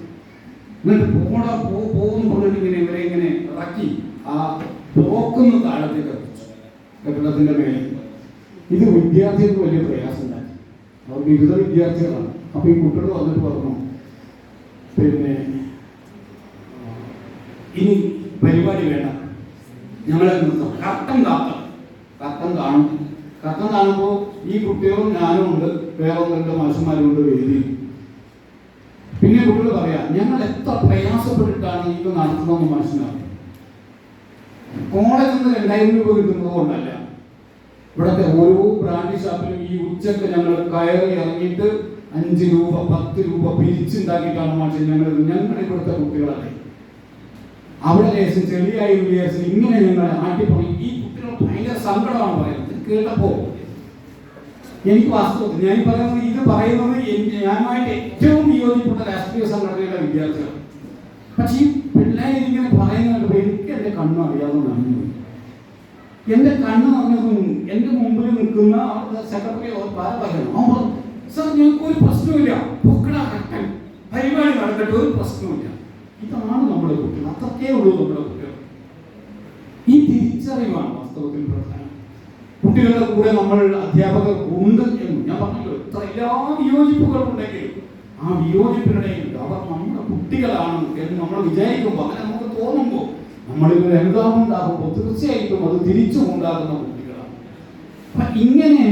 എന്നിട്ട് പോകുന്നു പറഞ്ഞിട്ട് ഇങ്ങനെ ഇവരെ ഇങ്ങനെ ഇറക്കി ആ പോക്കുന്ന താഴത്തേക്ക് എത്തിച്ചു കെട്ടിടത്തിന്റെ മേലെ. ഇത് വിദ്യാർത്ഥികൾക്ക് വലിയ പ്രയാസം ഉണ്ടായി. അവർ ബിരുദ വിദ്യാർത്ഥികളാണ്. അപ്പൊ ഈ കുട്ടികൾ വന്നിട്ട് പറഞ്ഞു, പിന്നെ ഇനി പരിപാടി വേണ്ട, ഞങ്ങളെ നിർത്തണം, കർത്തം കാണും. കർത്തം കാണുമ്പോൾ ഈ കുട്ടികളും ഞാനും ഉണ്ട്, വേറെ 2 മാഷന്മാരും ഉണ്ട് വേദിയിൽ. പിന്നെ കുട്ടികൾ പറയാം, ഞങ്ങൾ എത്ര പ്രയാസപ്പെട്ടിട്ടാണ് ഇത് നടത്തുന്നതെന്ന് മാഷിനാണ്. കോളേജിൽ നിന്ന് 2000 രൂപ കിട്ടുന്നത് കൊണ്ടല്ല. ഇവിടുത്തെ ഓരോ ബ്രാൻഡ് ഷാപ്പിലും ഈ ഉച്ചക്ക് ഞങ്ങൾ കയറി ഇറങ്ങിയിട്ട് 5 രൂപ 10 രൂപ പിരിച്ചുണ്ടാക്കിയിട്ടാണ് മാഷി ഞങ്ങളുടെ ഇവിടുത്തെ കുട്ടികളല്ലേ. അവിടെ ലേശം ചെളിയായി വിചാരിച്ച് ഇങ്ങനെ ഞങ്ങളെ ആട്ടിപ്പറയും. ഈ കുട്ടികൾ ഭയങ്കര സങ്കടമാണ് പറയുന്നത്. കേട്ടപ്പോ എനിക്ക് വാസ്തവത്തിൽ ഞാൻ പറയുന്നത് ഇത് പറയുന്നത് ഞാനുമായിട്ട് ഏറ്റവും വിയോജിപ്പെട്ട രാഷ്ട്രീയ സംഘടനയുടെ വിദ്യാർത്ഥികൾ. പക്ഷെ ഈ പിള്ളേർ ഇങ്ങനെ പറയുന്നത് എനിക്ക് എന്റെ കണ്ണ് അറിയാതെ നന്ദി. എന്റെ കണ്ണ് പറഞ്ഞതും എന്റെ മുമ്പിൽ നിൽക്കുന്ന സെക്രട്ടറി പറയണം, സാർ ഞങ്ങൾക്ക് ഒരു പ്രശ്നമില്ല, പരിപാടി നടക്കട്ടെ, ഒരു പ്രശ്നമില്ല. ഇതാണ് നമ്മുടെ കുട്ടികൾ, അത്രക്കേ ഉള്ളൂ നമ്മുടെ കുട്ടികൾ. ഈ തിരിച്ചറിവാണ് വാസ്തവത്തിൽ പ്രധാനം. കുട്ടികളുടെ കൂടെ നമ്മൾ അധ്യാപകർ ഉണ്ട് എന്ന് ഞാൻ പറഞ്ഞല്ലോ. ഇത്ര എല്ലാ വിയോജിപ്പുകളും ഉണ്ടെങ്കിലും ആ വിയോജിപ്പിനിടയിൽ അവർ നമ്മുടെ കുട്ടികളാണ് എന്ന് നമ്മൾ വിചാരിക്കുമ്പോൾ, അങ്ങനെ നമുക്ക് തോന്നുമ്പോൾ, നമ്മളിങ്ങനെ എന്താകുമ്പോൾ തീർച്ചയായിട്ടും അത് തിരിച്ചുകൊണ്ടാകുന്ന കുട്ടികളാണ്. അപ്പൊ ഇങ്ങനെ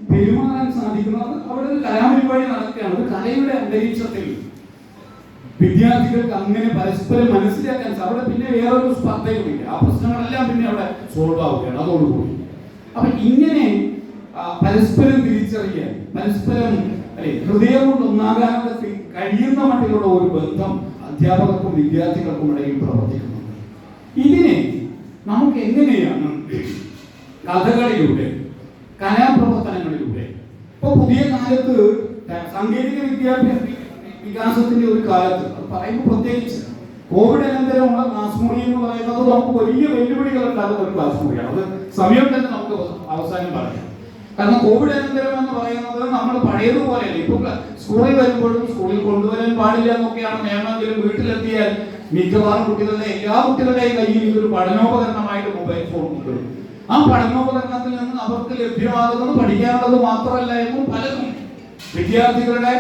പെരുമാറാൻ സാധിക്കുന്നത് അവിടെ ഒരു കലാപരിപാടി നടക്കുകയാണ്. ഒരു കലയുടെ അന്തരീക്ഷത്തിൽ വിദ്യാർത്ഥികൾക്ക് അങ്ങനെ പരസ്പരം മനസ്സിലാക്കാൻ അവിടെ പിന്നെ വേറൊരു സ്പർദ്ധയുമില്ല. ആ പ്രശ്നങ്ങളെല്ലാം പിന്നെ അവിടെ സോൾവ് ആവുകയാണ് അതോടുകൂടി. അപ്പൊ ഇങ്ങനെ പരസ്പരം തിരിച്ചറിയാൻ, പരസ്പരം ഹൃദയം കൊണ്ട് ഒന്നാകാനൊക്കെ കഴിയുന്ന മട്ടിലുള്ള ഒരു ബന്ധം അധ്യാപകർക്കും വിദ്യാർത്ഥികൾക്കും ഇടയിൽ പ്രവർത്തിക്കുന്നുണ്ട്. ഇതിനെ നമുക്ക് എങ്ങനെയാണ് കഥകളിലൂടെ, കലാപ്രവർത്തനങ്ങളിലൂടെ, ഇപ്പൊ പുതിയ കാലത്ത് സാങ്കേതിക വികാസത്തിന്റെ ഒരു കാലത്ത് അത് പറയുമ്പോൾ പ്രത്യേകിച്ച് കോവിഡ് അനന്തരമുള്ള ക്ലാസ് മുറി എന്ന് പറയുന്നത് നമുക്ക് വലിയ വെല്ലുവിളികൾ ഉണ്ടാകുന്ന ഒരു ക്ലാസ് മുറിയാണ്. അത് സമയം തന്നെ നമുക്ക് അവസാനം പറയാം. കാരണം കോവിഡ് അനന്തരം എന്ന് പറയുന്നത് നമ്മൾ പഴയതുപോലെയല്ല. ഇപ്പൊ സ്കൂളിൽ വരുമ്പോഴും സ്കൂളിൽ കൊണ്ടുവരാൻ പാടില്ല എന്നൊക്കെയാണ് നിയമമെങ്കിലും വീട്ടിലെത്തിയാൽ മിക്കവാറും കുട്ടികളുടെ എല്ലാ കുട്ടികളുടെയും കയ്യിൽ ഇതൊരു പഠനോപകരണമായിട്ട് മൊബൈൽ ഫോൺ കൊണ്ടുവരും. ആ പഠനോപകരണത്തിൽ നിന്ന് അവർക്ക് ലഭ്യമാകുന്നത് പഠിക്കാനുള്ളത് മാത്രമല്ല എന്നും പലതും വിദ്യാർത്ഥികളുടെ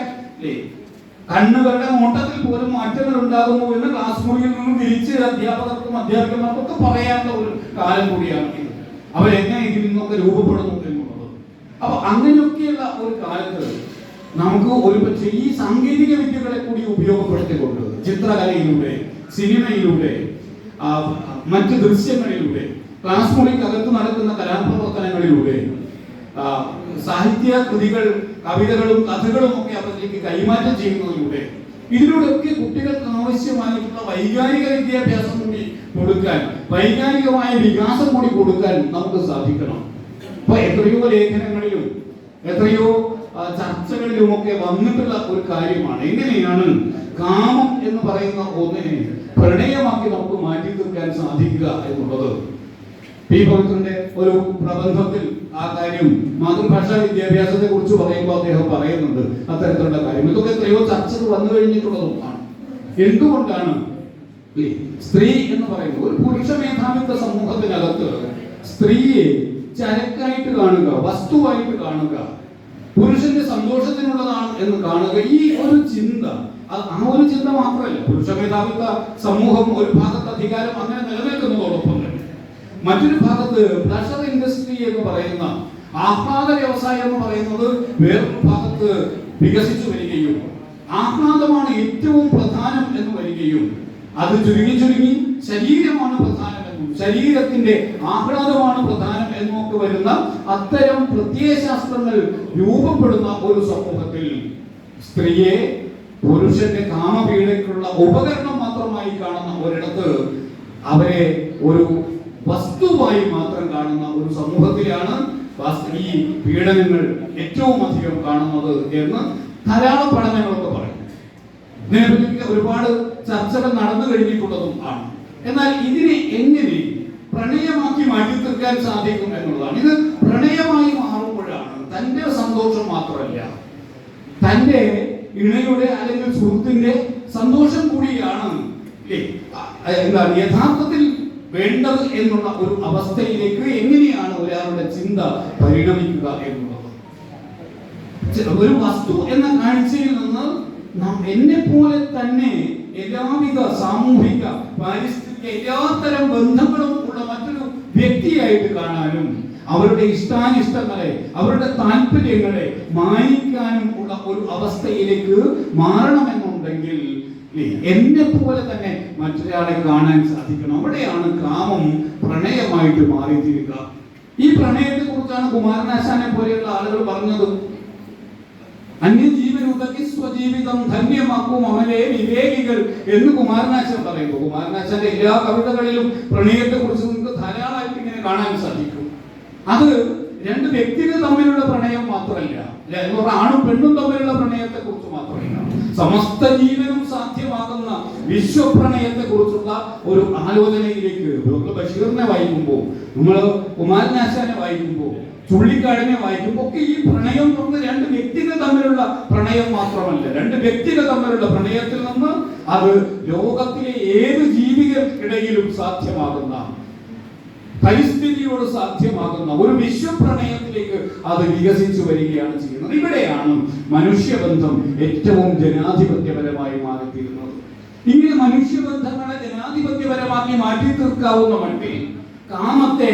കണ്ണുകളുടെ നോട്ടത്തിൽ പോലും മാറ്റങ്ങൾ ഉണ്ടാകുന്നു എന്ന് ക്ലാസ് മുറിയിൽ നിന്നും തിരിച്ച് അധ്യാപകർക്കും അധ്യാപികമാർക്കും ഒക്കെ പറയാനുള്ള ഒരു കാലം കൂടിയാണ് ഇത്. അവരെങ്ങനെ ഇതിൽ നിന്നൊക്കെ രൂപപ്പെടുന്നു എന്നുള്ളത്. അപ്പൊ അങ്ങനെയൊക്കെയുള്ള ഒരു കാലത്ത് നമുക്ക് ഒരു പക്ഷേ ഈ സാങ്കേതിക വിദ്യകളെ കൂടി ഉപയോഗപ്പെടുത്തിക്കൊണ്ട് ചിത്രകലയിലൂടെ, സിനിമയിലൂടെ, മറ്റ് ദൃശ്യങ്ങളിലൂടെ, ക്ലാസ് മുറിക്കകത്ത് നടക്കുന്ന കലാപ്രവർത്തനങ്ങളിലൂടെ, സാഹിത്യ കൃതികൾ, കവിതകളും കഥകളും ഒക്കെ അവരിലേക്ക് കൈമാറ്റം ചെയ്യുന്നതിലൂടെ, ഇതിലൂടെയൊക്കെ കുട്ടികൾക്ക് ആവശ്യമായിട്ടുള്ള വൈകാരിക വിദ്യാഭ്യാസം കൂടി കൊടുക്കാൻ, വൈകാരികമായ വികാസം കൂടി കൊടുക്കാൻ നമുക്ക് സാധിക്കണം. അപ്പൊ എത്രയോ ലേഖനങ്ങളിലും എത്രയോ ചർച്ചകളിലുമൊക്കെ വന്നിട്ടുള്ള ഒരു കാര്യമാണ്. എങ്ങനെയാണ് കാമം എന്ന് പറയുന്ന ഒന്നിനെ പ്രണയമാക്കി നമുക്ക് മാറ്റി തീർക്കാൻ സാധിക്കുക എന്നുള്ളത്. പി. പവിത്രന്റെ ഒരു പ്രബന്ധത്തിൽ ആ കാര്യം മാതൃഭാഷാ വിദ്യാഭ്യാസത്തെ കുറിച്ച് പറയുമ്പോൾ അദ്ദേഹം പറയുന്നുണ്ട് അത്തരത്തിലുള്ള കാര്യം. ഇതൊക്കെ എത്രയോ ചർച്ചകൾ വന്നു കഴിഞ്ഞിട്ടുള്ളതുമാണ്. എന്തുകൊണ്ടാണ് സ്ത്രീ എന്ന് പറയുന്നത് ഒരു പുരുഷ മേധാവിത്വ സമൂഹത്തിനകത്ത് സ്ത്രീയെ ചരക്കായിട്ട് കാണുക, വസ്തുവായിട്ട് കാണുക, പുരുഷന്റെ സന്തോഷത്തിനുള്ളതാണ് എന്ന് കാണുക, ഈ ഒരു ചിന്ത, ആ ഒരു ചിന്ത മാത്രമല്ല, പുരുഷ മേധാവിത്വ സമൂഹം ഒരു ഭാഗത്ത് അധികാരം അങ്ങനെ നിലനിൽക്കുന്നതോടൊപ്പം തന്നെ മറ്റൊരു ഭാഗത്ത് പ്ലഷർ ഇൻഡസ്ട്രി എന്ന് പറയുന്ന ആഹ്ലാദ വ്യവസായം എന്ന് പറയുന്നത് വേറൊരു ഭാഗത്ത് വികസിച്ചു വരികയും ആഹ്ലാദമാണ് ഏറ്റവും പ്രധാനം എന്ന് വരികയും അത് ചുരുങ്ങി ശരീരമാണ് പ്രധാനമെന്നും ശരീരത്തിന്റെ ആഹ്ലാദമാണ് പ്രധാനം എന്നൊക്കെ വരുന്ന അത്തരം പ്രത്യയശാസ്ത്രങ്ങൾ രൂപപ്പെടുന്ന ഒരു സമൂഹത്തിൽ സ്ത്രീയെ പുരുഷന്റെ കാമപീഡയ്ക്കുള്ള ഉപകരണം മാത്രമായി കാണുന്ന ഒരിടത്ത് അവരെ ഒരു വസ്തുവായി മാത്രം കാണുന്ന ഒരു സമൂഹത്തിലാണ് ഈ പീഡനങ്ങൾ ഏറ്റവും അധികം കാണുന്നത് എന്ന് ധാരാളം പഠനങ്ങളൊക്കെ പറയും. ഇതിനെപ്പറ്റി ഒരുപാട് ചർച്ചകൾ നടന്നു കഴിഞ്ഞിട്ടുള്ളതും ആണ്. എന്നാൽ ഇതിനെ എങ്ങനെ പ്രണയമാക്കി മാറ്റി തീർക്കാൻ സാധിക്കും എന്നുള്ളതാണ്. ഇത് പ്രണയമായി മാറുമ്പോഴാണ് തന്റെ സന്തോഷം മാത്രമല്ല, തന്റെ ഇണയുടെ അല്ലെങ്കിൽ സുഹൃത്തിന്റെ സന്തോഷം കൂടിയാണ് എന്താണ് യഥാർത്ഥത്തിൽ വേണ്ടത് എന്നുള്ള ഒരു അവസ്ഥയിലേക്ക് എങ്ങനെയാണ് ഒരാളുടെ ചിന്ത പരിണമിക്കുക എന്നുള്ളത്. ഒരു വസ്തു എന്ന കാഴ്ചയിൽ നിന്ന് എന്നെ പോലെ തന്നെ എല്ലാവിധ സാമൂഹിക പാരിസ്ഥിതിക എല്ലാത്തരം ബന്ധങ്ങളും ഉള്ള മറ്റൊരു വ്യക്തിയായിട്ട് കാണാനും അവരുടെ ഇഷ്ടാനിഷ്ടങ്ങളെ അവരുടെ താല്പര്യങ്ങളെ മാനിക്കാനും ഉള്ള ഒരു അവസ്ഥയിലേക്ക് മാറണമെന്നുണ്ടെങ്കിൽ എന്നെ പോലെ തന്നെ മറ്റൊരാളെ കാണാൻ സാധിക്കണം. അവിടെയാണ് കാമം പ്രണയമായിട്ട് മാറിത്തീരുക. ഈ പ്രണയത്തെ കുറിച്ചാണ് കുമാരനാശാനെ പോലെയുള്ള ആളുകൾ പറഞ്ഞത്. അന്യജീവനുതകി സ്വജീവിതം ധന്യമാക്കും അമലേ വിവേകികൾ എന്ന് കുമാരനാശൻ പറയുമ്പോൾ കുമാരനാശാന്റെ എല്ലാ കവിതകളിലും പ്രണയത്തെ കുറിച്ച് നിങ്ങൾക്ക് ധാരാളമായിട്ട് ഇങ്ങനെ കാണാൻ സാധിക്കും. അത് രണ്ട് വ്യക്തികൾ തമ്മിലുള്ള പ്രണയം മാത്രമല്ല, ആണും പെണ്ണും തമ്മിലുള്ള പ്രണയത്തെ കുറിച്ച് മാത്രമല്ല, സമസ്ത ജീവനും സാധ്യമാകുന്ന വിശ്വപ്രണയത്തെ കുറിച്ചുള്ള ഒരു ആലോചനയിലേക്ക് ബഷീറിനെ വായിക്കുമ്പോൾ, നമ്മൾ കുമാരനാശാനെ വായിക്കുമ്പോൾ, ചുള്ളിക്കാടിനെ വായിക്കുമ്പോൾ ഒക്കെ ഈ പ്രണയം എന്ന് രണ്ട് വ്യക്തികൾ തമ്മിലുള്ള പ്രണയം മാത്രമല്ല, രണ്ട് വ്യക്തികൾ തമ്മിലുള്ള പ്രണയത്തിൽ നിന്ന് അത് ലോകത്തിലെ ഏത് ജീവികൾക്കിടയിലും സാധ്യമാകുന്ന പരിസ്ഥിതിയോട് സാധ്യമാകുന്ന ഒരു വിശ്വപ്രണയത്തിലേക്ക് അത് വികസിച്ചു വരികയാണ് ചെയ്യുന്നത്. ഇവിടെയാണ് മനുഷ്യബന്ധം ഏറ്റവും ജനാധിപത്യപരമായി മാറിത്തീരുന്നത്. ഇങ്ങനെ മനുഷ്യബന്ധങ്ങളെ ജനാധിപത്യപരമാക്കി മാറ്റി തീർക്കാവുന്ന മട്ടിൽ കാമത്തെ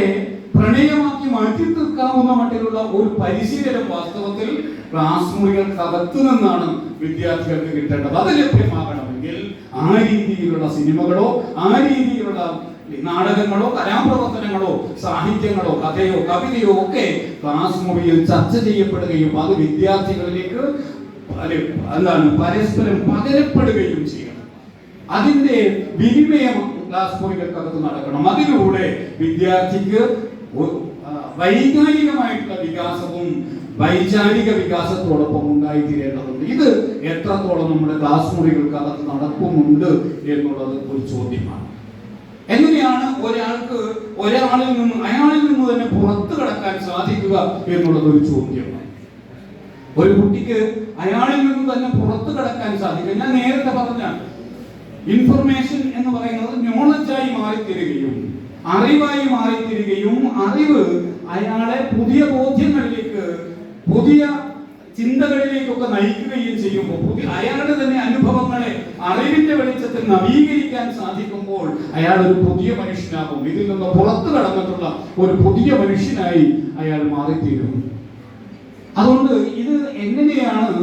പ്രണയമാക്കി മാറ്റി തീർക്കാവുന്ന മട്ടിലുള്ള ഒരു പരിശീലനം വാസ്തവത്തിൽ ക്ലാസ് മുറികൾക്കകത്തു നിന്നാണ് വിദ്യാർത്ഥികൾക്ക് കിട്ടേണ്ടത്. അത് ലഭ്യമാകണമെങ്കിൽ ആ രീതിയിലുള്ള സിനിമകളോ ആ രീതിയിലുള്ള നാടകങ്ങളോ കലാപ്രവർത്തനങ്ങളോ സാഹിത്യങ്ങളോ കഥയോ കവിതയോ ഒക്കെ ക്ലാസ് മുറിയിൽ ചർച്ച ചെയ്യപ്പെടുകയും അത് വിദ്യാർത്ഥികളിലേക്ക് പരസ്പരം പകരപ്പെടുകയും ചെയ്യണം. അതിന്റെ വിനിമയം ക്ലാസ് മുറികൾക്കകത്ത് നടക്കണം. അതിലൂടെ വിദ്യാർത്ഥിക്ക് വൈകാരികമായിട്ടുള്ള വികാസവും വൈചാരിക വികാസത്തോടൊപ്പം ഉണ്ടായിത്തീരേണ്ടതുണ്ട്. ഇത് എത്രത്തോളം നമ്മുടെ ക്ലാസ് മുറികൾക്കകത്ത് നടക്കുന്നുണ്ട് എന്നുള്ളത് ഒരു ചോദ്യമാണ്. എങ്ങനെയാണ് ഒരാൾക്ക് ഒരാളിൽ നിന്ന് അയാളിൽ നിന്ന് തന്നെ പുറത്തു കടക്കാൻ സാധിക്കുക എന്നുള്ളത് ഒരു ചോദ്യമാണ്. ഒരു കുട്ടിക്ക് അയാളിൽ നിന്ന് തന്നെ പുറത്തു കടക്കാൻ സാധിക്കുക. ഞാൻ നേരത്തെ പറഞ്ഞ ഇൻഫർമേഷൻ എന്ന് പറയുന്നത് നോളജായി മാറിത്തീരുകയും അറിവായി മാറിത്തീരുകയും അറിവ് അയാളെ പുതിയ ബോധ്യങ്ങളിലേക്ക് പുതിയ ചിന്തകളിലേക്കൊക്കെ നയിക്കുകയും ചെയ്യുമ്പോൾ അയാളുടെ തന്നെ അനുഭവങ്ങളെ അറിവിന്റെ വെളിച്ചത്തിൽ നവീകരിക്കാൻ സാധിക്കുമ്പോൾ അയാൾ ഒരു പുതിയ മനുഷ്യനാകും. ഇതിൽ നിന്ന് പുറത്തു കടന്നിട്ടുള്ള ഒരു പുതിയ മനുഷ്യനായി അയാൾ മാറിത്തീരും. അതുകൊണ്ട് ഇത് എങ്ങനെയാണ്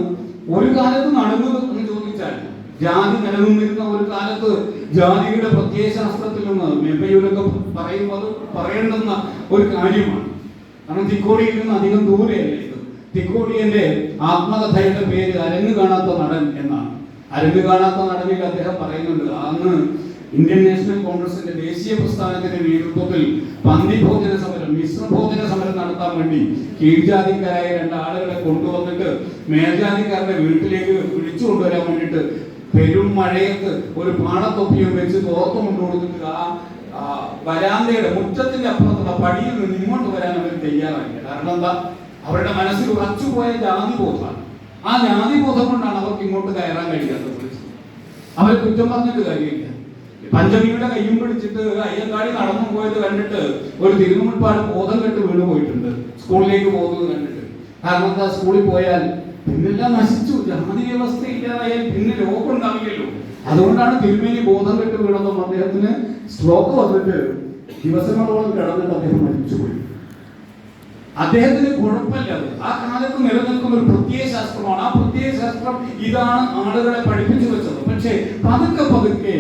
ഒരു കാലത്ത് നടന്നത് എന്ന് ചോദിച്ചാൽ, ജാതി നിലനിന്നിരുന്ന ഒരു കാലത്ത് ജാതിയുടെ പ്രത്യയശാസ്ത്രത്തിൽ നിന്ന് മെബയൂരൊക്കെ പറയുന്നത് പറയേണ്ടുന്ന ഒരു കാര്യമാണ്. കാരണം തിക്കോടിയിൽ നിന്ന് അധികം ദൂരെയല്ല ഇത്. തിക്കോടിയന്റെ ആത്മകഥയുടെ പേര് അരങ്ങ് കാണാത്ത നടൻ എന്നാണ്. അരങ്ങ് കാണാത്ത നടനിൽ അദ്ദേഹം പറയുന്നുണ്ട്, അന്ന് ഇന്ത്യൻ നാഷണൽ കോൺഗ്രസിന്റെ ദേശീയ പ്രസ്ഥാനത്തിന്റെ നേതൃത്വത്തിൽ പന്തിഭോജന സമരം, മിശ്രഭോജന സമരം നടത്താൻ വേണ്ടി കീഴ്ജാതിക്കാരായ 2 ആളുകളെ കൊണ്ടുവന്നിട്ട് മേൽജാതിക്കാരുടെ വീട്ടിലേക്ക് വിളിച്ചു കൊണ്ടുവരാൻ വേണ്ടിയിട്ട് പെരും മഴയത്ത് ഒരു പാടത്തൊപ്പിയും വെച്ച് തോർത്തു കൊണ്ടുകൊടുത്തിട്ട് ആ വരാന്തയുടെ മുറ്റത്തിന്റെ അപ്പുറത്തുള്ള പടിയിൽ നിന്ന് ഇങ്ങോട്ട് വരാൻ അവർ തയ്യാറായില്ല. കാരണം എന്താ? അവരുടെ മനസ്സിൽ ഉറച്ചുപോയ ജാതിബോധമാണ്. ആ ജാതിബോധം കൊണ്ടാണ് അവർക്ക് ഇങ്ങോട്ട് കയറാൻ കഴിയാത്തത്. അവരെ കുറ്റം പറഞ്ഞിട്ട് കാര്യമില്ല. പഞ്ചമിയുടെ കയ്യും പിടിച്ചിട്ട് അയ്യങ്കാളി നടന്നു പോയത് കണ്ടിട്ട് ഒരു തിരുമുൽപ്പാട് ബോധം കെട്ട് വീണ് പോയിട്ടുണ്ട്, സ്കൂളിലേക്ക് പോകുന്നത് കണ്ടിട്ട്. കാരണം എന്താ? സ്കൂളിൽ പോയാൽ പിന്നെല്ലാം നശിച്ചു, ജാതി വ്യവസ്ഥ ഇല്ലാതായാൽ പിന്നെ രോഗം ഉണ്ടാവില്ലല്ലോ. അതുകൊണ്ടാണ് തിരുമേനി ബോധം കെട്ട് വീണെന്നും അദ്ദേഹത്തിന് സ്ട്രോക്ക് വന്നിട്ട് ദിവസങ്ങളോളം കിടന്നിട്ട് അദ്ദേഹം മരിച്ചുപോയി. അദ്ദേഹത്തിന് കുഴപ്പമില്ല. ആ കാലത്ത് നിലനിൽക്കുന്ന ഒരു പ്രത്യയ ശാസ്ത്രമാണ്. ആ പ്രത്യയ ശാസ്ത്രം ഇതാണ് ആളുകളെ പഠിപ്പിച്ചു വെച്ചത്. പക്ഷേ പതുക്കെ പതുക്കെ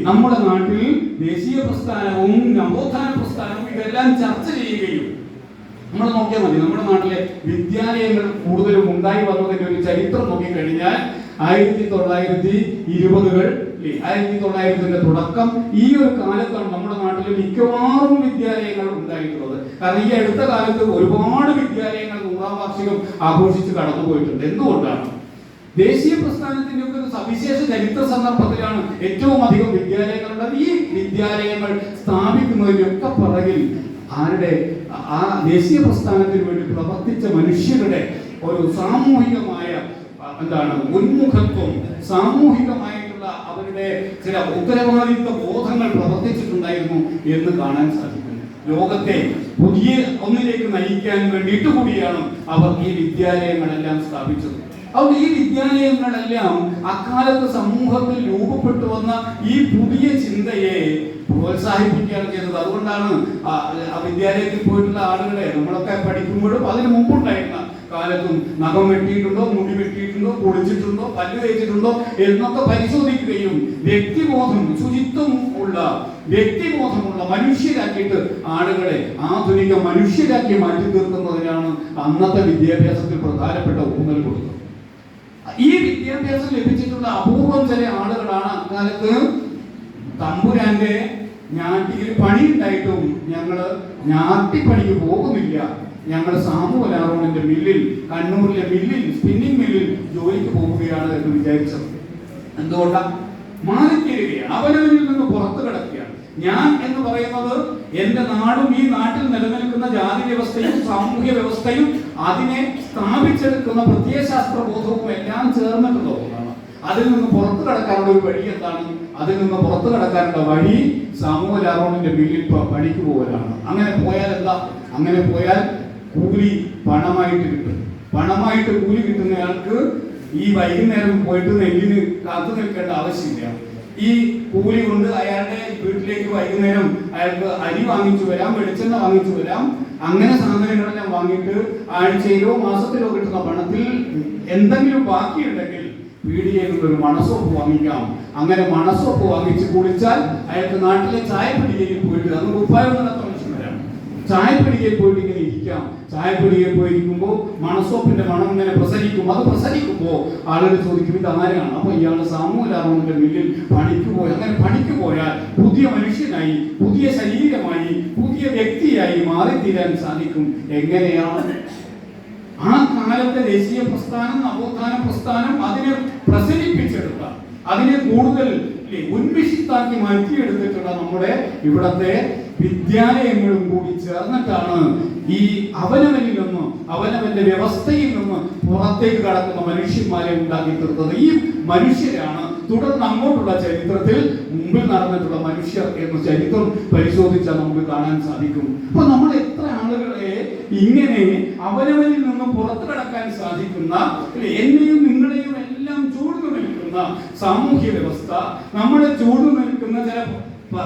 നമ്മുടെ നാട്ടിൽ ദേശീയ പ്രസ്ഥാനവും നവോത്ഥാന പ്രസ്ഥാനവും ഇതെല്ലാം ചർച്ച ചെയ്യുകയും, നമ്മൾ നോക്കിയാൽ മതി, നമ്മുടെ നാട്ടിലെ വിദ്യാലയങ്ങൾ കൂടുതലും ഉണ്ടായി വന്നതിന്റെ ഒരു ചരിത്രം നോക്കിക്കഴിഞ്ഞാൽ 1920-കൾ, 1900-ന്റെ തുടക്കം, ഈ ഒരു കാലത്താണ് നമ്മുടെ നാട്ടിൽ മിക്കവാറും വിദ്യാലയങ്ങൾ ഉണ്ടായിട്ടുള്ളത്. കാരണം ഈ അടുത്ത കാലത്ത് ഒരുപാട് വിദ്യാലയങ്ങൾ 100ാം വാർഷികം ആഘോഷിച്ച് കടന്നുപോയിട്ടുണ്ട്. എന്തുകൊണ്ടാണ്? ദേശീയ പ്രസ്ഥാനത്തിന്റെ ഒക്കെ ഒരു സവിശേഷ ചരിത്ര സന്ദർഭത്തിലാണ് ഏറ്റവും അധികം വിദ്യാലയങ്ങളുള്ളത്. ഈ വിദ്യാലയങ്ങൾ സ്ഥാപിക്കുന്നതിനൊക്കെ പുറകിൽ ആരുടെ? ആ ദേശീയ പ്രസ്ഥാനത്തിന് വേണ്ടി പ്രവർത്തിച്ച മനുഷ്യരുടെ ഒരു സാമൂഹികമായ ഉന്മുഖത്വം, സാമൂഹികമായിട്ടുള്ള അവരുടെ ചില ഉത്തരവാദിത്വ ബോധങ്ങൾ പ്രവർത്തിച്ചിട്ടുണ്ടായിരുന്നു എന്ന് കാണാൻ സാധിക്കുന്നു. ലോകത്തെ പുതിയ ഒന്നിലേക്ക് നയിക്കാൻ വേണ്ടിയിട്ട് കൂടിയാണ് അവർ ഈ വിദ്യാലയങ്ങളെല്ലാം സ്ഥാപിച്ചത്. അതുകൊണ്ട് ഈ വിദ്യാലയങ്ങളെല്ലാം അക്കാലത്ത് സമൂഹത്തിൽ രൂപപ്പെട്ടു വന്ന ഈ പുതിയ ചിന്തയെ പ്രോത്സാഹിപ്പിക്കുകയാണ് ചെയ്തത്. അതുകൊണ്ടാണ് ആ വിദ്യാലയത്തിൽ പോയിട്ടുള്ള ആളുകളെ നമ്മളൊക്കെ പഠിക്കുമ്പോഴും അതിന് മുമ്പുണ്ടായിരുന്ന കാലത്തും നഖം വെട്ടിയിട്ടുണ്ടോ, മുടി വെട്ടിയിട്ടുണ്ടോ, കുളിച്ചിട്ടുണ്ടോ, പല്ല് തേച്ചിട്ടുണ്ടോ എന്നൊക്കെ പരിശോധിക്കുകയും വ്യക്തിബോധം, ശുചിത്വം ഉള്ള വ്യക്തിബോധമുള്ള മനുഷ്യരാക്കിയിട്ട് ആളുകളെ ആധുനിക മനുഷ്യരാക്കി മാറ്റി തീർക്കുന്നതിനാണ് അന്നത്തെ വിദ്യാഭ്യാസത്തിൽ പ്രധാനപ്പെട്ട ഊന്നൽ കൊടുത്തത്. ഈ വിദ്യാഭ്യാസം ലഭിച്ചിട്ടുള്ള അപൂർവം ചില ആളുകളാണ് അക്കാലത്ത് തമ്പുരാന്റെ ഞാട്ടിൽ പണി ഉണ്ടായിട്ടും ഞങ്ങള് ഞാട്ടിപ്പണിക്ക് പോകുന്നില്ല, ഞങ്ങൾ സാമുവലാറോണിന്റെ മില്ലിൽ, കണ്ണൂരിലെ മില്ലിൽ, സ്പിന്നിംഗ് മില്ലിൽ ജോലിക്ക് പോവുകയാണ് എന്ന് വിചാരിച്ചത്. എന്തുകൊണ്ടാണ്? മാറിത്തീരുകയാണ്, അവനവനിൽ നിന്ന് പുറത്തു കിടക്കുകയാണ്. ഞാൻ എന്ന് പറയുന്നത് എന്റെ നാടും ഈ നാട്ടിൽ നിലനിൽക്കുന്ന ജാതി വ്യവസ്ഥയും സാമൂഹ്യ വ്യവസ്ഥയും അതിനെ സ്ഥാപിച്ചെടുക്കുന്ന പ്രത്യയശാസ്ത്ര ബോധവും എല്ലാം ചേർന്നിട്ടുള്ള ഒന്നാണ്. അതിൽ നിന്ന് പുറത്തു കടക്കാനുള്ള ഒരു വഴി എന്താണ്? അതിൽ നിന്ന് പുറത്തു കടക്കാനുള്ള വഴി സാമുവലാറോണിന്റെ മില്ലിൽ പണിക്ക് പോകലാണ്. അങ്ങനെ പോയാൽ എന്താ? അങ്ങനെ പോയാൽ കൂലി പണമായിട്ട് കിട്ടും. പണമായിട്ട് കൂലി കിട്ടുന്നയാൾക്ക് ഈ വൈകുന്നേരം പോയിട്ട് നെല്ലിന് കാത്തു നിൽക്കേണ്ട ആവശ്യമില്ല. ഈ കൂലി കൊണ്ട് അയാളുടെ വീട്ടിലേക്ക് വൈകുന്നേരം അയാൾക്ക് അരി വാങ്ങിച്ചു വരാം, വെളിച്ചെണ്ണ വാങ്ങിച്ചു വരാം. അങ്ങനെ സാധനങ്ങളെല്ലാം വാങ്ങിയിട്ട് ആഴ്ചയിലോ മാസത്തിലോ കിട്ടുന്ന പണത്തിൽ എന്തെങ്കിലും ബാക്കിയുണ്ടെങ്കിൽ പീടികയിൽ നിന്നൊരു മണസോപ്പ് വാങ്ങിക്കാം. അങ്ങനെ മണസോപ്പ് വാങ്ങിച്ച് കുളിച്ചാൽ അയാൾക്ക് നാട്ടിലെ ചായപ്പീടികയിൽ പോയിട്ട്, അന്ന് കുപ്പായം നടത്തുന്ന മനുഷ്യന്മാരാണ്, ചായപ്പീടികയിൽ പോയിട്ട് ഇങ്ങനെ ഇരിക്കാം. ചായപ്പീടികയിൽ പോയിരിക്കുമ്പോൾ മണസോപ്പിന്റെ മണം ഇങ്ങനെ പ്രസരിക്കും. അത് പ്രസരിക്കുമ്പോൾ ആളുകൾ ചോദിക്കും ഇത് ആരാണ്? അപ്പൊ ഇയാൾ സാമുവലാറോണിന്റെ മില്ലിൽ പണിക്ക് പോയി. അങ്ങനെ പണിക്ക് പോയാൽ പുതിയ മനുഷ്യനായി, പുതിയ ശരീരമായി, പുതിയ വ്യക്തിയായി മാറിത്തീരാൻ സാധിക്കും. എങ്ങനെയാണ്? ആ കാലത്തെ ദേശീയ പ്രസ്ഥാനം, നവോത്ഥാന പ്രസ്ഥാനം അതിനെ പ്രസരിപ്പിച്ചെടുത്ത, അതിനെ കൂടുതൽ ഉന്മിഷിത്താക്കി മാറ്റിയെടുത്തിട്ടുള്ള നമ്മുടെ ഇവിടത്തെ വിദ്യാലയങ്ങളും കൂടി ചേർന്നിട്ടാണ് ഈ അവനവനിൽ നിന്ന്, അവനവന്റെ വ്യവസ്ഥയിൽ നിന്ന് പുറത്തേക്ക് കടക്കുന്ന മനുഷ്യന്മാരെ ഉണ്ടാക്കി തീർത്തത്. ഈ മനുഷ്യരാണ് തുടർന്ന് അങ്ങോട്ടുള്ള ചരിത്രത്തിൽ മുമ്പിൽ നടന്നിട്ടുള്ള മനുഷ്യർ എന്ന് ചരിത്രം പരിശോധിച്ചാൽ നമുക്ക് കാണാൻ സാധിക്കും. അപ്പൊ നമ്മൾ എത്ര ആളുകളെ ഇങ്ങനെ അവനവനിൽ നിന്ന് പുറത്തു കടക്കാൻ സാധിക്കുന്ന, എന്നെയും നിങ്ങളെയും എല്ലാം ചൂടുന്നു നിൽക്കുന്ന സാമൂഹ്യ വ്യവസ്ഥ, നമ്മളെ ചൂടുന്നു നിൽക്കുന്ന ചില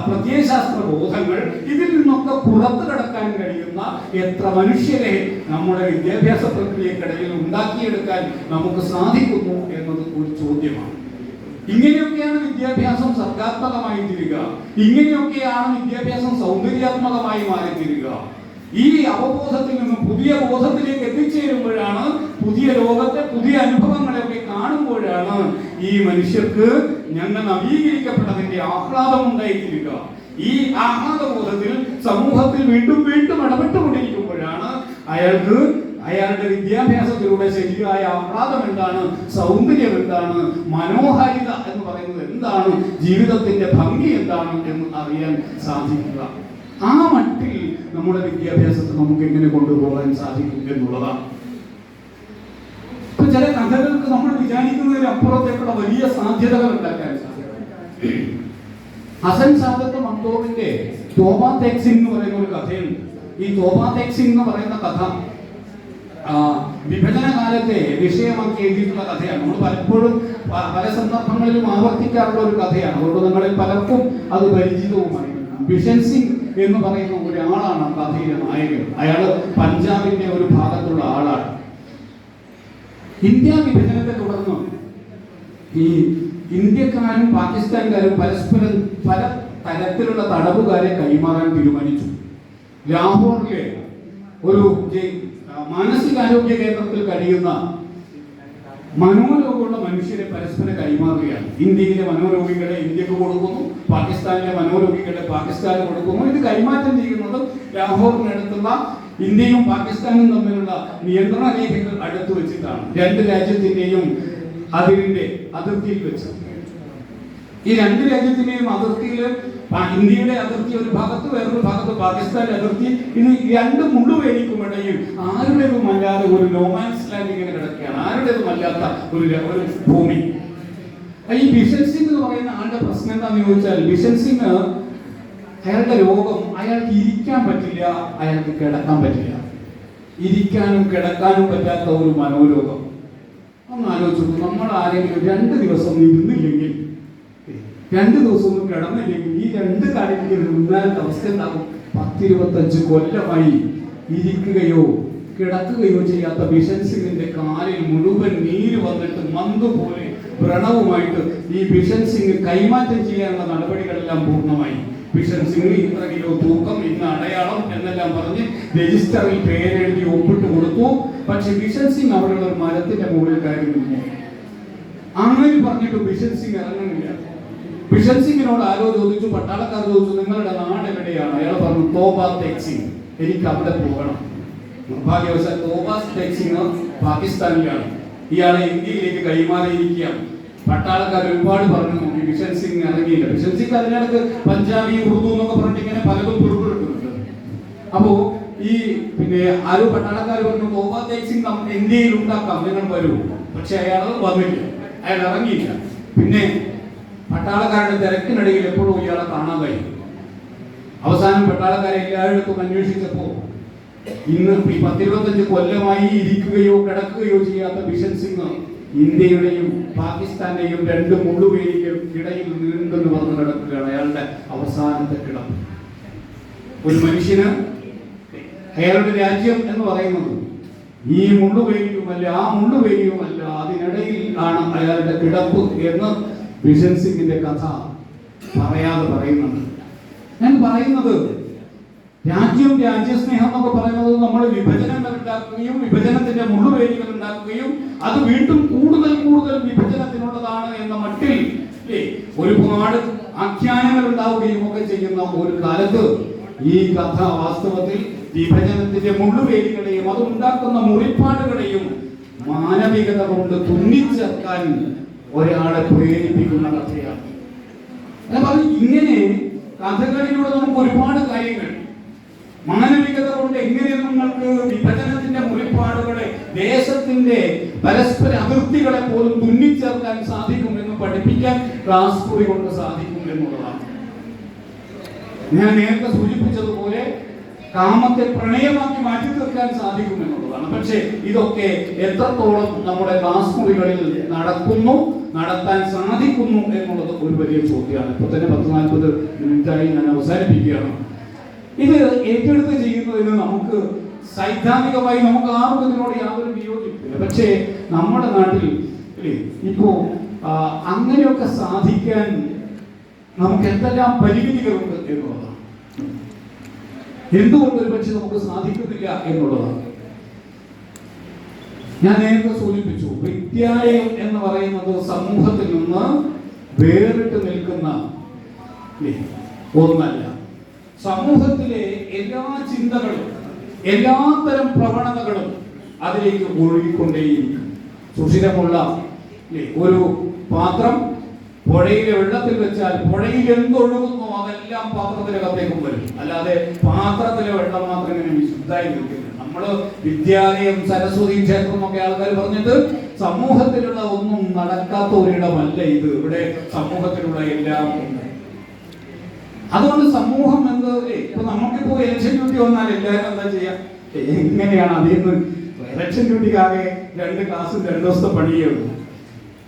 പ്രത്യയശാസ്ത്ര ബോധങ്ങൾ, ഇതിൽ നിന്നൊക്കെ പുറത്തു കടക്കാൻ കഴിയുന്ന എത്ര മനുഷ്യരെ നമ്മുടെ വിദ്യാഭ്യാസ പ്രക്രിയക്കിടയിൽ ഉണ്ടാക്കിയെടുക്കാൻ നമുക്ക് സാധിക്കുന്നു എന്നത് ഒരു ചോദ്യമാണ്. ഇങ്ങനെയൊക്കെയാണ് വിദ്യാഭ്യാസം സർഗാത്മകമായി തീരുക. ഇങ്ങനെയൊക്കെയാണ് വിദ്യാഭ്യാസം സൗന്ദര്യാത്മകമായി മാറി തീരുക. ഈ അവബോധത്തിൽ നിന്ന് പുതിയ ബോധത്തിലേക്ക് എത്തിച്ചേരുമ്പോഴാണ്, പുതിയ ലോകത്തെ പുതിയ അനുഭവങ്ങളെയൊക്കെ കാണുമ്പോഴാണ് ഈ മനുഷ്യർക്ക് ഞങ്ങൾ നവീകരിക്കപ്പെട്ടതിന്റെ ആഹ്ലാദം ഉണ്ടായിത്തീരുക. ഈ ആഹ്ലാദബോധത്തിൽ സമൂഹത്തിൽ വീണ്ടും വീണ്ടും ഇടപെട്ടുകൊണ്ടിരിക്കുമ്പോഴാണ് അയാളുടെ വിദ്യാഭ്യാസത്തിലൂടെ ശരിയായ ആഹ്ലാദം എന്താണ്, സൗന്ദര്യം എന്താണ്, മനോഹാരിത എന്ന് പറയുന്നത് എന്താണ്, ജീവിതത്തിന്റെ ഭംഗി എന്താണ് എന്ന് അറിയാൻ സാധിക്കുക. ആ മട്ടിൽ നമ്മുടെ വിദ്യാഭ്യാസത്തെ നമുക്ക് എങ്ങനെ കൊണ്ടുപോകാൻ സാധിക്കും എന്നുള്ളതാണ്. ഇപ്പൊ ചില കഥകൾക്ക് നമ്മൾ വിചാരിക്കുന്നതിന് അപ്പുറത്തേക്കുള്ള വലിയ സാധ്യതകൾ ഉണ്ടാക്കാൻ സാധിക്കും. ഹസൻ സാദത്ത് മക്തൂമിന്റെ തോബ തെക്സിൻ എന്ന് പറയുന്ന ഒരു കഥയുണ്ട്. ഈ തോബ തെക്സിൻ എന്ന് പറയുന്ന കഥ വിഭജന കാലത്തെ വിഷയമാക്കി എഴുതിയിട്ടുള്ള കഥയാണ്. നമ്മൾ പലപ്പോഴും പല സന്ദർഭങ്ങളിലും ആവർത്തിക്കാറുള്ള ഒരു കഥയാണ്. അതുകൊണ്ട് നിങ്ങളിൽ പലർക്കും അത് പരിചിതവുമായി. ബിഷൻ സിംഗ് എന്ന് പറയുന്ന ഒരാളാണ് കഥയിലെ നായകൻ. അയാൾ പഞ്ചാബിന്റെ ഒരു ഭാഗത്തുള്ള ആളാണ്. ഇന്ത്യ വിഭജനത്തെ തുടർന്ന് ഈ ഇന്ത്യക്കാരും പാകിസ്ഥാൻകാരും പരസ്പരം പല തരത്തിലുള്ള തടവുകാരെ കൈമാറാൻ തീരുമാനിച്ചു. ലാഹോറിലെ ഒരു മാനസികാരോഗ്യ കേന്ദ്രത്തിൽ കഴിയുന്ന മനോരോഗമുള്ള മനുഷ്യരെ പരസ്പരം കൈമാറുകയാണ്. ഇന്ത്യയിലെ മനോരോഗികളെ ഇന്ത്യക്ക് കൊടുക്കുന്നു, പാകിസ്ഥാനിലെ മനോരോഗികളെ പാകിസ്ഥാന് കൊടുക്കുന്നു. ഇത് കൈമാറ്റം ചെയ്യുന്നത് ലാഹോറിനടുത്തുള്ള ഇന്ത്യയും പാകിസ്ഥാനും തമ്മിലുള്ള നിയന്ത്രണ രേഖകൾ അടുത്ത് വെച്ചിട്ടാണ്. രണ്ട് രാജ്യത്തിന്റെയും അതിർത്തിയിൽ വെച്ച്. ഈ രണ്ട് രാജ്യത്തിന്റെയും അതിർത്തിയിൽ ഇന്ത്യയുടെ അതിർത്തി ഒരു ഭാഗത്ത്, വേറൊരു ഭാഗത്ത് പാകിസ്ഥാന്റെ അതിർത്തി. ഇത് രണ്ട് മുള്ളുവേലിക്കുമിടയിൽ ആരുടേതുമല്ലാതെ ഒരു നോമാൻസ് ലാൻഡ് ഇങ്ങനെ കിടക്കുകയാണ്. ആരുടേതുമല്ലാത്ത ഒരു ഭൂമി. ഈ ബിഷൻ സിംഗ് എന്ന് പറയുന്ന ആളുടെ പ്രശ്നം എന്താണെന്ന് ചോദിച്ചാൽ, ബിഷൻ സിംഗ് അയാളുടെ രോഗം, അയാൾക്ക് ഇരിക്കാൻ പറ്റില്ല, അയാൾക്ക് കിടക്കാൻ പറ്റില്ല. ഇരിക്കാനും കിടക്കാനും പറ്റാത്ത ഒരു മനോരോഗം. ഒന്ന് ആലോചിച്ചു, നമ്മൾ ആരെങ്കിലും 2 ദിവസം ഇരുന്നില്ലെങ്കിൽ, 2 ദിവസം ഒന്നും കിടന്നില്ലെങ്കിൽ ഈ 2 കാര്യത്തിൽ ഉണ്ടാകുന്ന അവസ്ഥ ഉണ്ടാകും. 10-25 കൊല്ലമായി ഇരിക്കുകയോ കിടക്കുകയോ ചെയ്യാത്ത ബിഷൻ സിംഗിന്റെ കാലിൽ മുഴുവൻ നീര് വന്നിട്ട് മന്ത് പോലെ വ്രണവുമായിട്ട് ഈ ബിഷൻ സിംഗ് കൈമാറ്റം ചെയ്യാനുള്ള നടപടികളെല്ലാം പൂർണ്ണമായി. ബിഷൻ സിംഗ് ഇത്ര കിലോ തൂക്കം, ഇന്ന് അടയാളം എന്നെല്ലാം പറഞ്ഞ് രജിസ്റ്ററിൽ പേരെഴുതി ഒപ്പിട്ട് കൊടുത്തു. പക്ഷെ ബിഷൻ സിംഗ് അവിടെയുള്ള ഒരു മരത്തിന്റെ മുകളിൽ കയറി നിന്നു. അങ്ങനെ പറഞ്ഞിട്ട് ബിഷൻ സിംഗ് ഇറങ്ങുന്നില്ല. ബിഷൻ സിംഗിനോട് ആരോ ചോദിച്ചു, പട്ടാളക്കാർ ചോദിച്ചു, നിങ്ങളുടെ നാട് എവിടെയാണ്? അയാൾ പറഞ്ഞു, തോബ തെക്സിൻ, എനിക്ക് അവിടെ പോകണം. നിർഭാഗ്യവശാൽ തോബ തെക്സിൻ പാകിസ്ഥാനിലാണ്. ഇയാളെ ഇന്ത്യയിലേക്ക് കൈമാറിയിരിക്കുകയാണ്. പട്ടാളക്കാർ ഒരുപാട് പറഞ്ഞു നോക്കി, ബിഷൻ സിംഗ് ഇറങ്ങിയില്ല. ബിഷൻ സിംഗ് അതിനകത്ത് പഞ്ചാബി, ഉറുദു എന്നൊക്കെ പറഞ്ഞിട്ട് ഇങ്ങനെ പലതും പുറപ്പെടുക്കുന്നുണ്ട്. അപ്പോ ഈ ആരോ പട്ടാളക്കാർ പറഞ്ഞു, തോബ തെക്സിൻ നമുക്ക് ഇന്ത്യയിൽ ഉണ്ടാക്കാം, നിങ്ങൾ വരൂ. പക്ഷെ അയാൾ വന്നില്ല, അയാൾ ഇറങ്ങിയില്ല. പിന്നെ പട്ടാളക്കാരുടെ തിരക്കിനിടയിൽ എപ്പോഴും ഇയാളെ കാണാൻ കഴിയും. അവസാനം പട്ടാളക്കാരെ എല്ലായിടത്തും അന്വേഷിച്ചപ്പോ ഇന്ന് 10-25 കൊല്ലമായി ഇരിക്കുകയോ കിടക്കുകയോ ചെയ്യാത്ത ബിഷൻ സിംഗ് ഇന്ത്യയുടെയും പാകിസ്ഥാന്റെയും 2 മുള്ളുവേലികൾക്കിടയിൽ നീണ്ടെന്ന് പറഞ്ഞു കിടക്കുകയാണ്. അയാളുടെ അവസാനത്തെ കിടപ്പ്. ഒരു മനുഷ്യന് അയാളുടെ രാജ്യം എന്ന് പറയുന്നത് ഈ മുള്ളുവേലിയുമല്ല, ആ മുള്ളുവേലിയുമല്ല, അതിനിടയിൽ ആണ് അയാളുടെ കിടപ്പ് എന്ന് ബിഷൻ സിംഗിന്റെ കഥ പറയാതെ പറയുന്നുണ്ട്. ഞാൻ പറയുന്നത്, രാജ്യം, രാജ്യസ്നേഹം എന്നൊക്കെ പറയുന്നത് നമ്മൾ വിഭജനങ്ങൾ ഉണ്ടാക്കുകയും വിഭജനത്തിന്റെ മുള്ളുവേലികൾ ഉണ്ടാക്കുകയും അത് വീണ്ടും കൂടുതൽ വിഭജനത്തിനുള്ളതാണ് എന്ന മട്ടിൽ ഒരുപാട് ആഖ്യാനങ്ങൾ ഉണ്ടാവുകയും ഒക്കെ ചെയ്യുന്ന ഒരു കാലത്ത് ഈ കഥ വാസ്തവത്തിൽ വിഭജനത്തിന്റെ മുള്ളുവേലികളെയും അതുണ്ടാക്കുന്ന മുറിപ്പാടുകളെയും മാനവികത കൊണ്ട് തുന്നിച്ചേർക്കാൻ ഒരാളെ പ്രേരിപ്പിക്കുന്ന കഥയാണ്. ഇങ്ങനെ കഥകളിലൂടെ നമുക്ക് ഒരുപാട് കാര്യങ്ങൾ, മാനവികത കൊണ്ട് എങ്ങനെ നിങ്ങൾക്ക് വിഭജനത്തിന്റെ മുറിപ്പാടുകളെ, ദേശത്തിന്റെ പരസ്പര അതിർത്തികളെ പോലും തുന്നിച്ചേർക്കാൻ സാധിക്കും എന്ന് പഠിപ്പിക്കാൻ ക്ലാസ് മുറി കൊണ്ട് സാധിക്കും എന്നുള്ളതാണ്. ഞാൻ നേരത്തെ സൂചിപ്പിച്ചതുപോലെ കാമത്തെ പ്രണയമാക്കി മാറ്റി തീർക്കാൻ സാധിക്കും എന്നുള്ളതാണ്. പക്ഷേ ഇതൊക്കെ എത്രത്തോളം നമ്മുടെ ക്ലാസ് മുറികളിൽ നടക്കുന്നു, നടത്താൻ സാധിക്കുന്നു എന്നുള്ളത് ഒരു വലിയ ചോദ്യമാണ്. ഇപ്പൊ തന്നെ 10-40 മിനിറ്റായി ഞാൻ അവസാനിപ്പിക്കുകയാണ്. ഇത് ഏറ്റെടുത്ത് ചെയ്യുന്നതിന് നമുക്ക് സൈദ്ധാന്തികമായി നമുക്ക് ആർക്കും ഇതിനോട് യാതൊരു വിയോജിപ്പില്ല. പക്ഷേ നമ്മുടെ നാട്ടിൽ ഇപ്പോ അങ്ങനെയൊക്കെ സാധിക്കാൻ നമുക്ക് എന്തെല്ലാം പരിമിതികളുണ്ട് എന്നുള്ളതാണ്. എന്തുകൊണ്ട് ഒരു പക്ഷെ നമുക്ക് സാധിക്കുന്നില്ല എന്നുള്ളതാണ്. ഞാൻ നേരത്തെ സൂചിപ്പിച്ചു, വിദ്യാലയം എന്ന് പറയുന്നത് സമൂഹത്തിൽ നിന്ന് വേറിട്ട് നിൽക്കുന്ന ഒന്നല്ല. സമൂഹത്തിലെ എല്ലാ ചിന്തകളും എല്ലാത്തരം പ്രവണതകളും അതിലേക്ക് ഒഴുകിക്കൊണ്ടേയിരിക്കും. സുഷിരമുള്ള ഒരു പാത്രം പുഴയിലെ വെള്ളത്തിൽ വെച്ചാൽ പുഴയിൽ എന്തൊഴുകുന്നു അതെല്ലാം പാത്രത്തിനകത്തേക്കും വരും. അല്ലാതെ പാത്രത്തിലെ വെള്ളം മാത്രം ഇങ്ങനെ വിശുദ്ധായി നിൽക്കില്ല. നമ്മള് വിദ്യാലയം, സരസ്വതി ക്ഷേത്രം ഒക്കെ ആൾക്കാർ പറഞ്ഞിട്ട് സമൂഹത്തിലുള്ള ഒന്നും നടക്കാത്ത ഒരിടമല്ല ഇത്. ഇവിടെ സമൂഹത്തിലുള്ള എല്ലാം ഉണ്ട്. അതുകൊണ്ട് സമൂഹം എന്നത് ഇപ്പൊ നമുക്കിപ്പോ ഇലക്ഷൻ ഡ്യൂട്ടി വന്നാൽ എല്ലാവരും എന്താ ചെയ്യാ? എങ്ങനെയാണ് അതിൽ നിന്ന് ഇലക്ഷൻ ഡ്യൂട്ടിക്കാകെ 2 ക്ലാസ്സും 2 ദിവസത്തെ പണിയേ ഉള്ളൂ.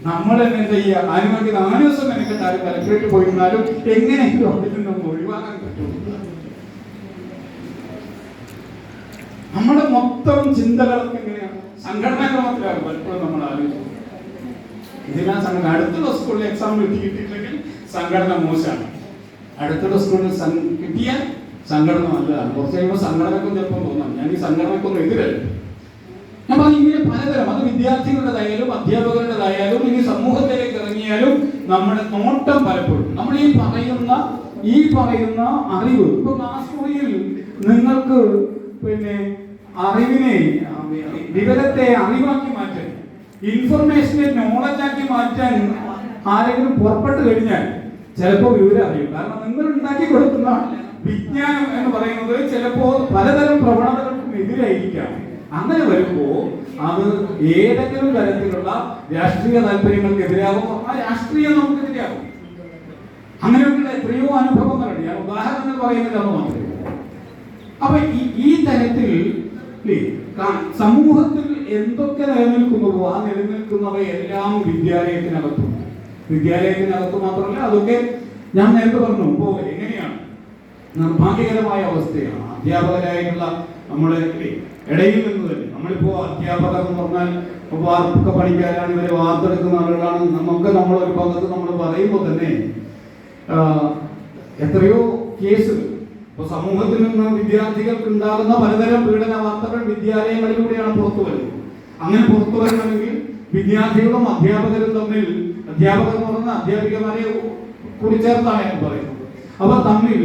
നമ്മൾ തന്നെ എന്താ ചെയ്യുക? ആനുമാക്കി 4 ദിവസം എനിക്ക് കലക്ടറേറ്റ് പോയിരുന്നാലും എങ്ങനെയെങ്കിലും അതിൽ നിന്നൊന്നും ഒഴിവാക്കാൻ പറ്റും. നമ്മുടെ മൊത്തം ചിന്തകളൊക്കെ എങ്ങനെയാണ്? സംഘടനാ ക്രമത്തിലാണ് പലപ്പോഴും നമ്മൾ ആലോചിക്കുന്നത്. ഇതിനാ സംഘടന അടുത്തുള്ള സ്കൂളിൽ എക്സാം കിട്ടിയിട്ടില്ലെങ്കിൽ സംഘടന മോശമാണ്. അടുത്തുള്ള സ്കൂളിൽ കിട്ടിയാൽ സംഘടന നല്ലതാണ്. കുറച്ച് കഴിയുമ്പോൾ സംഘടനക്കും ചിലപ്പോൾ തോന്നാം ഞാൻ ഈ സംഘടനക്കൊന്നും എതിരല്ല. ഞാൻ പറഞ്ഞു ഇങ്ങനെ പലതരം, അത് വിദ്യാർത്ഥികളുടേതായാലും അധ്യാപകരുടേതായാലും ഇനി സമൂഹത്തിലേക്ക് ഇറങ്ങിയാലും നമ്മുടെ നോട്ടം പലപ്പോഴും നമ്മൾ ഈ പറയുന്ന അറിവ് ഇപ്പൊ ക്ലാസ് മുറിയിൽ നിങ്ങൾക്ക് അറിവിനെ, വിവരത്തെ അറിവാക്കി മാറ്റാൻ, ഇൻഫർമേഷനെ നോളജാക്കി മാറ്റാൻ ആരെങ്കിലും പുറപ്പെട്ടു കഴിഞ്ഞാൽ ചിലപ്പോൾ വിവരം അറിയും. കാരണം നിങ്ങൾ ഉണ്ടാക്കി കൊടുക്കുന്ന വിജ്ഞാനം എന്ന് പറയുന്നത് ചിലപ്പോൾ പലതരം പ്രവണതകൾക്കും എതിരായിരിക്കാം. അങ്ങനെ വരുമ്പോൾ അത് ഏതെങ്കിലും തരത്തിലുള്ള രാഷ്ട്രീയ താല്പര്യങ്ങൾക്ക് എതിരാകും. ആ രാഷ്ട്രീയം നമുക്കെതിരാകും. അങ്ങനെയുള്ള എത്രയോ അനുഭവങ്ങളുണ്ട്. ഞാൻ ഉദാഹരണങ്ങൾ പറയുന്നില്ലെന്ന് മാത്രമേ. അപ്പൊ ഈ തരത്തിൽ സമൂഹത്തിൽ എന്തൊക്കെ നിലനിൽക്കുന്നുവോ ആ നിലനിൽക്കുന്നവയെല്ലാം വിദ്യാലയത്തിനകത്ത് മാത്രമല്ല, അതൊക്കെ ഞാൻ നേരത്തെ പറഞ്ഞു. ഇപ്പോ എങ്ങനെയാണ് നിർഭാഗ്യകരമായ അവസ്ഥയാണ്. അധ്യാപകരായിട്ടുള്ള നമ്മുടെ ഇടയിൽ നിന്ന് തന്നെ നമ്മളിപ്പോ അധ്യാപകർ എന്ന് പറഞ്ഞാൽ വാർപ്പൊക്കെ പണിക്കാരാണ്, ഇവരെ വാർത്തെടുക്കുന്ന ആളുകളാണ്. നമ്മളൊരു ഭാഗത്ത് നമ്മൾ പറയുമ്പോൾ തന്നെ എത്രയോ കേസുകൾ ഇപ്പൊ സമൂഹത്തിൽ നിന്ന് വിദ്യാർത്ഥികൾക്ക് ഉണ്ടാകുന്ന പലതരം പീഡന വാർത്തകൾ വിദ്യാലയങ്ങളിലൂടെയാണ് പുറത്തു വരുന്നത്. അങ്ങനെ പുറത്തു വരണമെങ്കിൽ വിദ്യാർത്ഥികളും അധ്യാപകരും തമ്മിൽ, അധ്യാപകർ എന്ന് പറഞ്ഞാൽ അധ്യാപികമാരെ കൂടി ചേർത്താണ് ഞാൻ പറയുന്നത്, അവർ തമ്മിൽ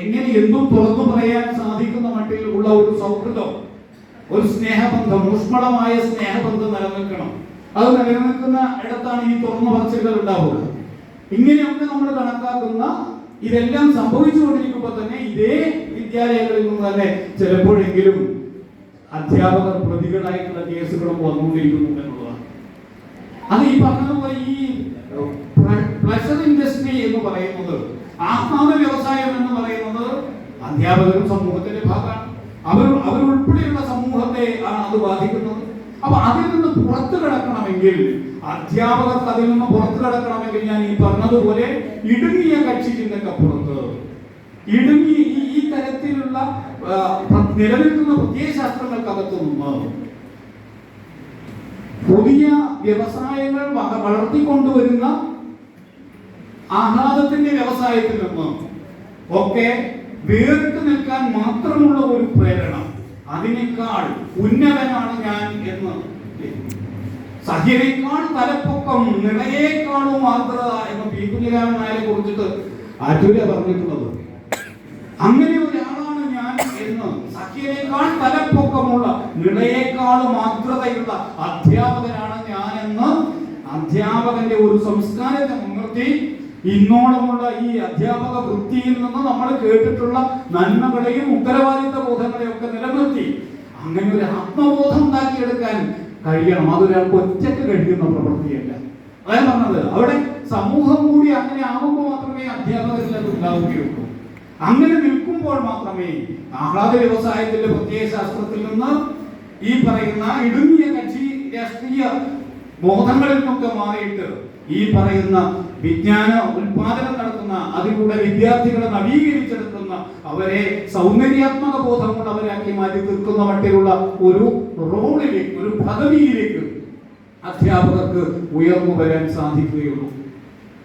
എങ്ങനെ എന്തും തുറന്നു പറയാൻ സാധിക്കുന്ന മട്ടിൽ ഉള്ള ഒരു സൗഹൃദം, ഒരു സ്നേഹബന്ധം, ഊഷ്മളമായ സ്നേഹബന്ധം നിലനിൽക്കണം. അത് നിലനിൽക്കുന്ന ഇടത്താണ് ഈ തുറന്നു പറച്ചിലുകൾ ഉണ്ടാവുക. ഇങ്ങനെയൊക്കെ നമ്മൾ കണക്കാക്കുന്ന ഇതെല്ലാം സംഭവിച്ചുകൊണ്ടിരിക്കുമ്പോൾ തന്നെ ഇതേ വിദ്യാലയങ്ങളിൽ നിന്ന് തന്നെ ചിലപ്പോഴെങ്കിലും അധ്യാപകർ പ്രതികളായിട്ടുള്ള കേസുകളും വന്നുകൊണ്ടിരിക്കുന്നു എന്നുള്ളതാണ്. അത് ഈ പറഞ്ഞതുപോലെ ഈ പ്ലഷർ ഇൻഡസ്ട്രി എന്ന് പറയുന്നത്, ആത്മാവ വ്യവസായം എന്ന് പറയുന്നത് അധ്യാപകരും സമൂഹത്തിന്റെ ഭാഗമാണ്. അവരുൾപ്പെടെയുള്ള സമൂഹത്തെ ആണ് അത് ബാധിക്കുന്നത്. അപ്പൊ അതിൽ നിന്ന് പുറത്തു കിടക്കണമെങ്കിൽ, അധ്യാപകർക്ക് അതിൽ നിന്ന് പുറത്തു കിടക്കണമെങ്കിൽ ഞാൻ ഈ പറഞ്ഞതുപോലെ ഇടുങ്ങിയ കക്ഷി ചിന്തക്കപ്പുറത്ത് ഈ തരത്തിലുള്ള നിലനിൽക്കുന്ന പ്രത്യയശാസ്ത്രങ്ങൾക്കകത്തു നിന്ന് പുതിയ വ്യവസായങ്ങൾ വളർത്തിക്കൊണ്ടുവരുന്ന ആഹ്ലാദത്തിന്റെ വ്യവസായത്തിൽ നിന്ന് ഒക്കെ വേറിട്ട് നിൽക്കാൻ മാത്രമുള്ള ഒരു പ്രേരണ, അതിനേക്കാൾ ഉന്നതനാണ് ഞാൻ എന്ന്, സഹ്യനേക്കാൾ തലപ്പൊക്കം, നിളയേക്കാളും ആർദ്രത എന്ന് പി കുഞ്ഞിരാമൻ നായരെ കുറിച്ചിട്ട് ആറ്റൂര്യ പറഞ്ഞിട്ടുള്ളത്. അങ്ങനെ ഒരാളാണ് ഞാൻ എന്ന്, സഖ്യനേക്കാൾ തലപ്പൊക്കമുള്ള, നിളയേക്കാളും ആർദ്രതയുള്ള അധ്യാപകനാണ് ഞാൻ എന്ന് അധ്യാപകന്റെ ഒരു സംസ്കാരത്തെ മുൻനിർത്തി ഇന്നോളമുള്ള ഈ അധ്യാപക വൃത്തിയിൽ നിന്ന് നമ്മൾ കേട്ടിട്ടുള്ള നന്മകളെയും ഉത്തരവാദിത്ത ബോധങ്ങളെയും ഒക്കെ നിലനിർത്തി അങ്ങനെ ഒരു ആത്മബോധം ഉണ്ടാക്കിയെടുക്കാൻ കഴിയണം. അതൊരാൾക്ക് ഒറ്റയ്ക്ക് കഴിയുന്ന പ്രവൃത്തിയല്ല. അതാണ് പറഞ്ഞത്, അവിടെ സമൂഹം കൂടി അങ്ങനെ ആകുമ്പോൾ മാത്രമേ അധ്യാപകരിൽ അത് ഉണ്ടാവുകയുള്ളൂ. അങ്ങനെ നിൽക്കുമ്പോൾ മാത്രമേ ആഹ്ലാദ വ്യവസായത്തിന്റെ പ്രത്യയശാസ്ത്രത്തിൽ നിന്ന് ഈ പറയുന്ന ഇടുങ്ങിയ കക്ഷി രാഷ്ട്രീയ ബോധങ്ങളിൽ നിന്നൊക്കെ മാറിയിട്ട് ഈ പറയുന്ന വിജ്ഞാന ഉൽപാദനം നടത്തുന്ന, അതിലൂടെ വിദ്യാർത്ഥികളെ നവീകരിച്ചെടുക്കുന്ന, അവരെ സൗന്ദര്യാത്മക ബോധമുള്ളവരാക്കി മാറ്റി തീർക്കുന്ന മട്ടിലുള്ള ഒരു റോളിലേക്ക്, ഒരു പദവിയിലേക്ക് അധ്യാപകർക്ക് ഉയർന്നു വരാൻ സാധിക്കുകയുള്ളൂ.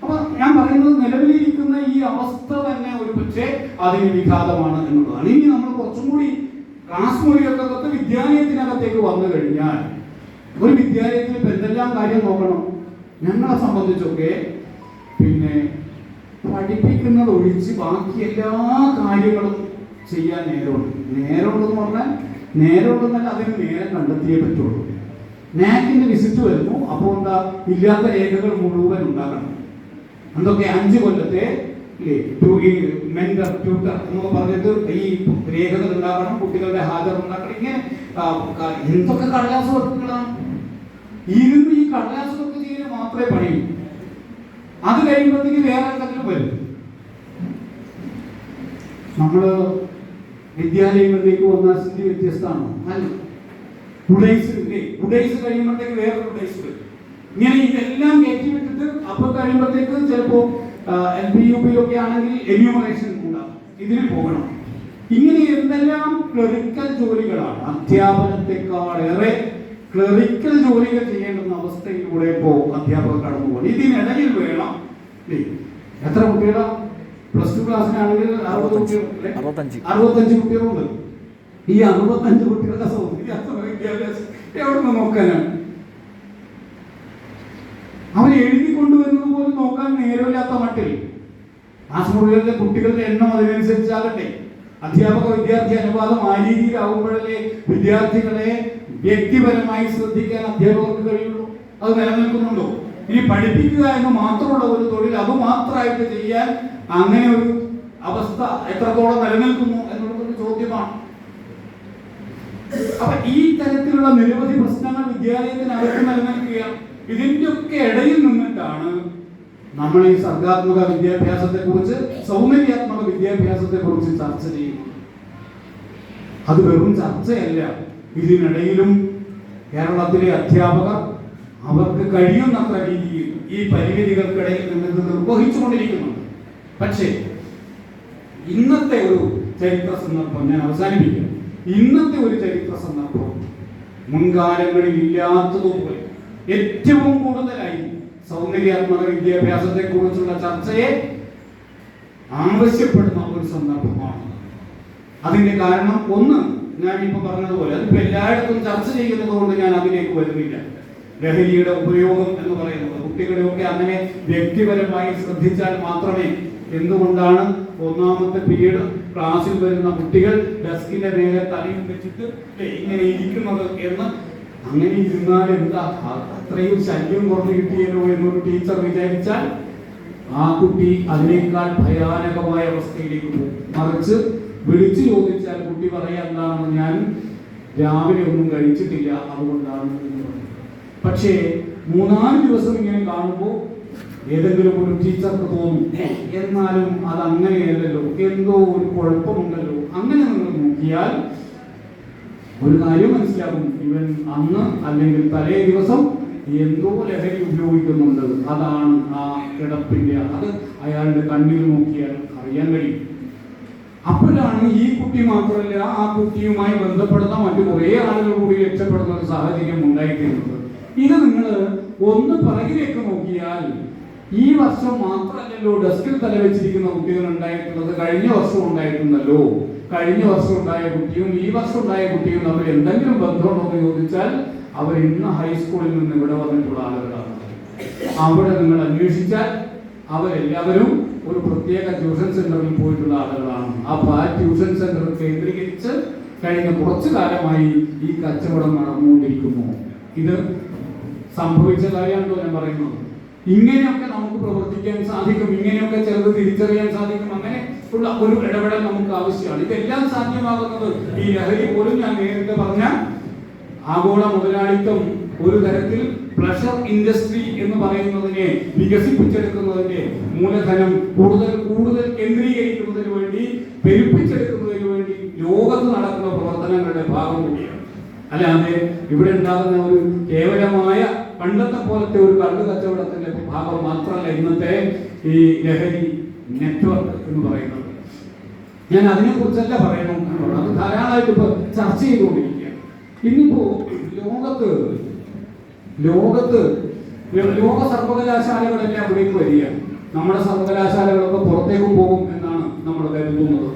അപ്പൊ ഞാൻ പറയുന്നത്, നിലവിലിരിക്കുന്ന ഈ അവസ്ഥ തന്നെ ഒരു പക്ഷേ അതിന് വിഘാതമാണ് എന്നുള്ളതാണ്. ഇനി നമ്മൾ കുറച്ചും കൂടി ക്ലാസ് മുറികൾക്കകത്ത് വിദ്യാലയത്തിനകത്തേക്ക് വന്നു കഴിഞ്ഞാൽ, ഒരു വിദ്യാലയത്തിൽ ഇപ്പൊ എന്തെല്ലാം കാര്യം നോക്കണം. ഞങ്ങളെ സംബന്ധിച്ചൊക്കെ പിന്നെ പഠിപ്പിക്കുന്നത് ഒഴിച്ച് ബാക്കി എല്ലാ കാര്യങ്ങളും ചെയ്യാൻ നേരമുണ്ടെന്ന് പറഞ്ഞാൽ നേരമുണ്ടെന്നല്ല, അതിന് നേരം കണ്ടെത്തിയേ പറ്റുള്ളൂ. നാക്കിന്റെ വിസിറ്റ് വരുന്നു, അപ്പോൾ എന്താ, ഇല്ലാത്ത രേഖകൾ മുഴുവൻ ഉണ്ടാക്കണം. എന്തൊക്കെ 5 കൊല്ലത്തെ മെന്റർ ട്യൂട്ടർ എന്നൊക്കെ പറഞ്ഞിട്ട് ഈ രേഖകൾ ഉണ്ടാക്കണം, കുട്ടികളുടെ ഹാജർ ഉണ്ടാക്കണം. ഇങ്ങനെ എന്തൊക്കെ കടലാസ് വർക്കുകളാണ്. ഇരുന്ന് ഈ കടലാസ് വർക്ക് ചെയ്യാൻ മാത്രമേ പണിയൂ. അത് കഴിയുമ്പോഴത്തേക്ക് വേറെ എന്തെങ്കിലും വരും. നമ്മള് വിദ്യാലയങ്ങളിലേക്ക് വന്നാൽ സ്ഥിതി വ്യത്യസ്തമാണോ? അല്ല. ഉഡൈസ് കഴിയുമ്പോഴത്തേക്ക് വേറെ ഉഡൈസ് വരും. ഇങ്ങനെ ഇതെല്ലാം കയറ്റി വിട്ടിട്ട് അപ്പൊ കഴിയുമ്പോഴത്തേക്ക് ചിലപ്പോ LP UP ഒക്കെ ആണെങ്കിൽ എന്യൂമറേഷൻ ഉണ്ടാകും, ഇതിന് പോകണം. ഇങ്ങനെ എന്തെല്ലാം ക്ലറിക്കൽ ജോലികളാണ്. അധ്യാപനത്തെക്കാളേറെ ക്ലറിക്കൽ ജോലികൾ ചെയ്യേണ്ടുന്ന അവസ്ഥയിലൂടെ ഇപ്പോൾ അധ്യാപകർ കടന്നു പോകും. ഇതിനിടയിൽ വേണം എത്ര കുട്ടികളാ? +2 ക്ലാസ്സിനാണെങ്കിൽ 65 കുട്ടികളുണ്ട്. ഈ 65 കുട്ടികളുടെ സൗകര്യാത്മക വിദ്യാഭ്യാസം എവിടെ നിന്ന് നോക്കാനാണ്? അവർ എഴുതി കൊണ്ടുവരുന്നത് പോലും നോക്കാൻ നേരമില്ലാത്ത മട്ടിൽ ക്ലാസ് മുറികളിലെ കുട്ടികളുടെ എണ്ണം അതിനനുസരിച്ചാകട്ടെ. അധ്യാപക വിദ്യാർത്ഥി അനുപാതം ആ രീതിയിലാവുമ്പോഴല്ലേ വിദ്യാർത്ഥികളെ വ്യക്തിപരമായി ശ്രദ്ധിക്കാൻ അധ്യാപകർക്ക് കഴിയുള്ളൂ. അത് നിലനിൽക്കുന്നുണ്ടോ? ഇനി പഠിപ്പിക്കുക എന്ന് മാത്രമുള്ള ഒരു തൊഴിൽ അത് മാത്രമായിട്ട് ചെയ്യാൻ അങ്ങനെ ഒരു അവസ്ഥ എത്രത്തോളം നിലനിൽക്കുന്നു എന്നുള്ളതൊരു ചോദ്യമാണ്. അപ്പൊ ഈ തരത്തിലുള്ള നിരവധി പ്രശ്നങ്ങൾ വിദ്യാലയത്തിനകത്ത് നിലനിൽക്കുകയാണ്. ഇതിന്റെ ഒക്കെ ഇടയിൽ നിന്നിട്ടാണ് നമ്മൾ ഈ സർഗാത്മക വിദ്യാഭ്യാസത്തെ കുറിച്ച്, സൗന്ദര്യാത്മക വിദ്യാഭ്യാസത്തെ കുറിച്ച് ചർച്ച ചെയ്യുന്നത്. അത് വെറും ചർച്ചയല്ല. ഇതിനിടയിലും കേരളത്തിലെ അധ്യാപകർ അവർക്ക് കഴിയുന്നത്ര രീതിയിൽ ഈ പരിമിതികൾക്കിടയിൽ നിന്ന് നിർവഹിച്ചുകൊണ്ടിരിക്കുന്നുണ്ട്. പക്ഷേ ഇന്നത്തെ ഒരു ചരിത്ര സന്ദർഭം ഞാൻ അവസാനിപ്പിക്കും. ഇന്നത്തെ ഒരു ചരിത്ര സന്ദർഭം മുൻകാലങ്ങളിൽ ഇല്ലാത്തതുപോലെ ഏറ്റവും കൂടുതലായി സൗന്ദര്യാത്മക വിദ്യാഭ്യാസത്തെ കുറിച്ചുള്ള ചർച്ചയെ ആവശ്യപ്പെടുന്ന ഒരു സന്ദർഭമാണ്. അതിന്റെ കാരണം ഒന്ന്, ഞാൻ ഇപ്പൊ പറഞ്ഞതുപോലെ അതിപ്പോ എല്ലായിടത്തും ചർച്ച ചെയ്യുന്നത് കൊണ്ട് ഞാൻ അതിലേക്ക് വരുന്നില്ല. ലഹരിയുടെ ഉപയോഗം എന്ന് പറയുന്നത് കുട്ടികളെയൊക്കെ അങ്ങനെ വ്യക്തിപരമായി ശ്രദ്ധിച്ചാൽ മാത്രമേ, എന്തുകൊണ്ടാണ് ഒന്നാമത്തെ പീരീഡ് ക്ലാസ്സിൽ വരുന്ന കുട്ടികൾ ഡെസ്കിന്റെ മേലെ തലയും വെച്ചിട്ട് ഇങ്ങനെ ഇരിക്കുന്നത് എന്ന്, അങ്ങനെ ഇരുന്നാൽ എന്താ അത്രയും ശല്യം കുറഞ്ഞു കിട്ടിയല്ലോ എന്നൊരു ടീച്ചർ വിചാരിച്ചാൽ ആ കുട്ടി അതിനേക്കാൾ ഭയാനകമായ അവസ്ഥയിലേക്ക് പോകും. മറിച്ച് വിളിച്ചു ചോദിച്ചാൽ കുട്ടി പറയാ എന്താണെന്ന്, ഞാൻ രാവിലെ ഒന്നും കഴിച്ചിട്ടില്ല അതുകൊണ്ടാണ് എന്ന് പറയും. പക്ഷേ 3-4 ദിവസം ഇങ്ങനെ കാണുമ്പോൾ ഏതെങ്കിലും ഒരു ടീച്ചർക്ക് തോന്നും എന്നാലും അത് അങ്ങനെയല്ലല്ലോ, എന്തോ ഒരു കുഴപ്പമുണ്ടല്ലോ. അങ്ങനെ നിങ്ങൾ നോക്കിയാൽ ഒരു കാര്യം മനസ്സിലാകും, ഇവൻ അന്ന് അല്ലെങ്കിൽ തലേ ദിവസം എന്തോ ലഹരി ഉപയോഗിക്കുന്നുണ്ട്. അതാണ് ആ കിടപ്പിന്റെ, അത് അയാളുടെ കണ്ണിൽ നോക്കിയാൽ അറിയാൻ കഴിയും. അപ്പോഴാണ് ഈ കുട്ടി മാത്രമല്ല ആ കുട്ടിയുമായി ബന്ധപ്പെടുന്ന മറ്റു കുറേ ആളുകൾ കൂടി രക്ഷപ്പെടുന്ന ഒരു സാഹചര്യം ഉണ്ടായിത്തീരുന്നത്. ഇത് നിങ്ങൾ ഒന്ന് പിറകിലേക്ക് നോക്കിയാൽ ഈ വർഷം മാത്രമല്ലല്ലോ ഡെസ്കിൽ തലവെച്ചിരിക്കുന്ന കുട്ടികൾ ഉണ്ടായിട്ടുള്ളത്, കഴിഞ്ഞ വർഷം ഉണ്ടായിട്ടുണ്ടല്ലോ. കഴിഞ്ഞ വർഷം ഉണ്ടായ കുട്ടിയും ഈ വർഷം ഉണ്ടായ കുട്ടിയും തമ്മിൽ എന്തെങ്കിലും ബന്ധമുണ്ടോ എന്ന് ചോദിച്ചാൽ അവർ ഇന്ന് ഹൈസ്കൂളിൽ നിന്ന് ഇവിടെ വന്നിട്ടുള്ള ആളുകളാണ്. അവിടെ നിങ്ങൾ അന്വേഷിച്ചാൽ അവരെല്ലാവരും ഒരു പ്രത്യേക ട്യൂഷൻ സെന്ററിൽ പോയിട്ടുള്ള ആളുകളാണ്. അപ്പൊ ആ ട്യൂഷൻ സെന്റർ കേന്ദ്രീകരിച്ച് കഴിഞ്ഞ കുറച്ചു കാലമായി ഈ കച്ചവടം നടന്നുകൊണ്ടിരിക്കുന്നു. ഇത് സംഭവിച്ച കാര്യമാണല്ലോ ഞാൻ പറയുന്നത്. ഇങ്ങനെയൊക്കെ നമുക്ക് പ്രവർത്തിക്കാൻ സാധിക്കും, ഇങ്ങനെയൊക്കെ ചിലത് തിരിച്ചറിയാൻ സാധിക്കും. അങ്ങനെ ഉള്ള ഒരു ഇടപെടൽ നമുക്ക് ആവശ്യമാണ്. ഇതെല്ലാം സാധ്യമാകുന്നത് ഈ ലഹരി പോലും ഞാൻ നേരത്തെ പറഞ്ഞ ആഗോള മുതലാളിത്തം ഒരു തരത്തിൽ പ്ലഷർ ഇൻഡസ്ട്രി എന്ന് പറയുന്നതിനെ വികസിപ്പിച്ചെടുക്കുന്നതിന്റെ മൂലധനം കൂടുതൽ കൂടുതൽ കേന്ദ്രീകരിക്കുന്നതിന് വേണ്ടി, പെരുപ്പിച്ചെടുക്കുന്നതിന് വേണ്ടി ലോകത്ത് നടക്കുന്ന പ്രവർത്തനങ്ങളുടെ ഭാഗം കൂടിയാണ്. അല്ലാതെ ഇവിടെ ഉണ്ടാകുന്ന ഒരു കേവലമായ പണ്ടത്തെ പോലത്തെ ഒരു കള്ളു കച്ചവടത്തിന്റെ ഭാഗം മാത്രമല്ല ഇന്നത്തെ ഈ ലഹരി നെറ്റ്വർക്ക് എന്ന് പറയുന്നത്. ഞാൻ അതിനെ കുറിച്ചല്ല പറയുന്നു, അത് ധാരാളമായിട്ട് ഇപ്പൊ ചർച്ച ചെയ്തുകൊണ്ടിരിക്കുകയാണ്. ഇന്നിപ്പോ ലോക സർവകലാശാലകളെല്ലാം ഇവിടേക്ക് വരികയാണ്. നമ്മുടെ സർവകലാശാലകളൊക്കെ പുറത്തേക്ക് പോകും എന്നാണ് നമ്മൾ കരുതുന്നത്.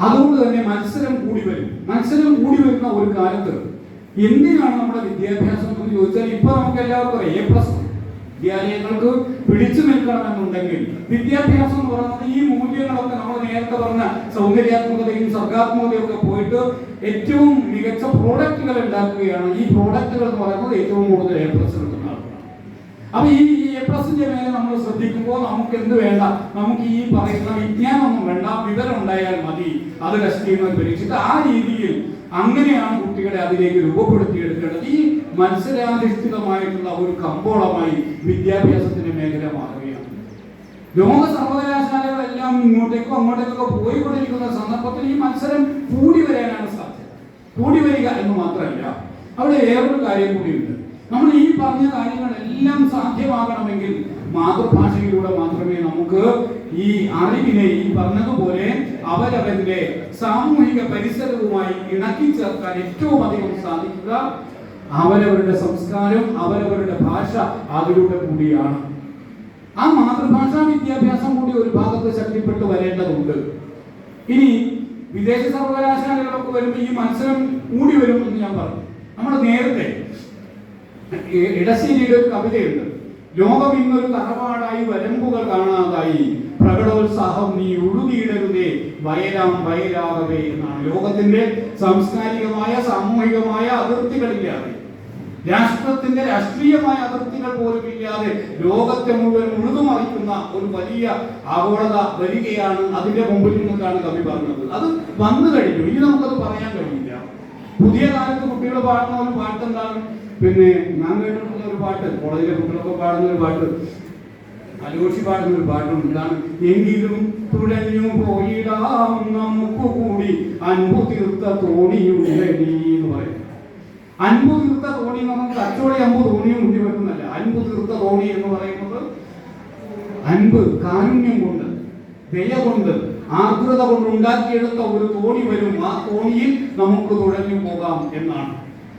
അതുകൊണ്ട് തന്നെ മത്സരം കൂടി വരുന്ന ഒരു കാലത്ത് എന്തിനാണ് നമ്മുടെ വിദ്യാഭ്യാസം എന്ന് ചോദിച്ചാൽ ഇപ്പൊ നമുക്ക് എല്ലാവർക്കും A+, വിദ്യാലയങ്ങൾക്ക് പിടിച്ചു നിൽക്കണമെന്നുണ്ടെങ്കിൽ വിദ്യാഭ്യാസം എന്ന് പറയുന്നത് ഈ മൂല്യങ്ങളൊക്കെ നമ്മൾ നേരത്തെ പറഞ്ഞ സൗന്ദര്യാത്മകതയും സർഗാത്മകതയും ഒക്കെ പോയിട്ട് ഏറ്റവും മികച്ച പ്രോഡക്റ്റുകൾ ഉണ്ടാക്കുകയാണ്. ഈ പ്രോഡക്റ്റുകൾ എന്ന് പറയുന്നത് ഏറ്റവും കൂടുതൽ A+ കിട്ടുന്ന ആളുകളാണ്. അപ്പൊ ഈ A+ന്റെ മേലെ നമ്മൾ ശ്രദ്ധിക്കുമ്പോൾ നമുക്ക് എന്ത് വേണ്ട, നമുക്ക് ഈ പറയുന്ന വിജ്ഞാനമൊന്നും വേണ്ട, വിവരം ഉണ്ടായാൽ മതി, അത് ടെസ്റ്റ് ചെയ്യുന്നത് പരീക്ഷിച്ച് ആ രീതിയിൽ അങ്ങനെയാണ് കുട്ടികളെ അതിലേക്ക് രൂപപ്പെടുത്തിയെടുക്കേണ്ടത്. ഈ മത്സരാധിഷ്ഠിതമായിട്ടുള്ള ഒരു കമ്പോളമായി വിദ്യാഭ്യാസത്തിന്റെ മേഖല മാറുകയാണ്. ലോക സർവകലാശാലകളെല്ലാം ഇങ്ങോട്ടേക്കും അങ്ങോട്ടേക്കൊക്കെ പോയിക്കൊണ്ടിരിക്കുന്ന സന്ദർഭത്തിൽ ഈ മത്സരം കൂടി വരാനാണ് സാധ്യത. കൂടി വരിക എന്ന് മാത്രമല്ല, അവിടെ വേറൊരു കാര്യം കൂടിയുണ്ട്. നമ്മൾ ഈ പറഞ്ഞ കാര്യങ്ങളെല്ലാം സാധ്യമാകണമെങ്കിൽ മാതൃഭാഷയിലൂടെ മാത്രമേ നമുക്ക് ഈ അറിവിനെ ഈ പറഞ്ഞതുപോലെ അവരവന്റെ സാമൂഹിക പരിസരവുമായി ഇണക്കി ചേർക്കാൻ ഏറ്റവും അധികം സാധിക്കുക അവരവരുടെ സംസ്കാരം, അവരവരുടെ ഭാഷ അതിലൂടെ കൂടിയാണ്. ആ മാതൃഭാഷാ വിദ്യാഭ്യാസം കൂടി ഒരു ഭാഗത്ത് ശക്തിപ്പെട്ടു വരേണ്ടതുണ്ട്. ഇനി വിദേശ സർവകലാശാലകളൊക്കെ വരുമ്പോൾ ഈ മത്സരം കൂടി വരും എന്ന് ഞാൻ പറഞ്ഞു. നമ്മൾ നേരത്തെ ഇടശ്ശേരിയുടെ ഒരു കവിതയുണ്ട്. ലോകം ഇന്നൊരു തറവാടായി വരമ്പുകൾ കാണാതായി, പ്രകടോത്സാഹം നീ ഒഴുകിയിടരുതേ വയലാം വയലാകവേ എന്നാണ്. ലോകത്തിന്റെ സാംസ്കാരികമായ സാമൂഹികമായ അതിർത്തികളില്ലാതെ, രാഷ്ട്രത്തിന്റെ രാഷ്ട്രീയമായ അതിർത്തികൾ പോലും ഇല്ലാതെ ലോകത്തെ മുഴുവൻ ഉഴുതുമറിക്കുന്ന ഒരു വലിയ ആഗോളത വരികയാണ്. അതിന്റെ മുമ്പിൽ നിന്നിട്ടാണ് കവി പറഞ്ഞത്. അത് വന്നു കഴിഞ്ഞു, ഇനി നമുക്കത് പറയാൻ കഴിയില്ല. പുതിയ കാലത്ത് കുട്ടികൾ പാടുന്ന ഒരു പാട്ട് എന്താണ്? പിന്നെ ഞാൻ കേട്ടിട്ടുള്ള ഒരു പാട്ട്, കോളേജിലെ കുട്ടികളൊക്കെ പാടുന്ന ഒരു പാട്ട്, അലോഷി പാടുന്ന ഒരു പാട്ടുണ്ട്. എന്താണ്? എങ്കിലും തുടഞ്ഞു പോയിടാം നമുക്ക് കൂടി അൻപു തീർത്ത തോണിയുണ്ടെടി എന്ന് പറയും. അൻപു തീർത്ത തോണി എന്ന് പറഞ്ഞാൽ കച്ചോടി അമ്പു തോണിയും മുണ്ടി വെക്കുന്നല്ല. അൻപു തീർത്ത തോണി എന്ന് പറയുന്നത് അൻപ്, കാരുണ്യം കൊണ്ട്, ദയ കൊണ്ട്, ആർദ്രത കൊണ്ട് ഉണ്ടാക്കിയെടുത്ത ഒരു തോണി വരും. ആ തോണിയിൽ നമുക്ക് തുഴഞ്ഞു പോകാം എന്നാണ്.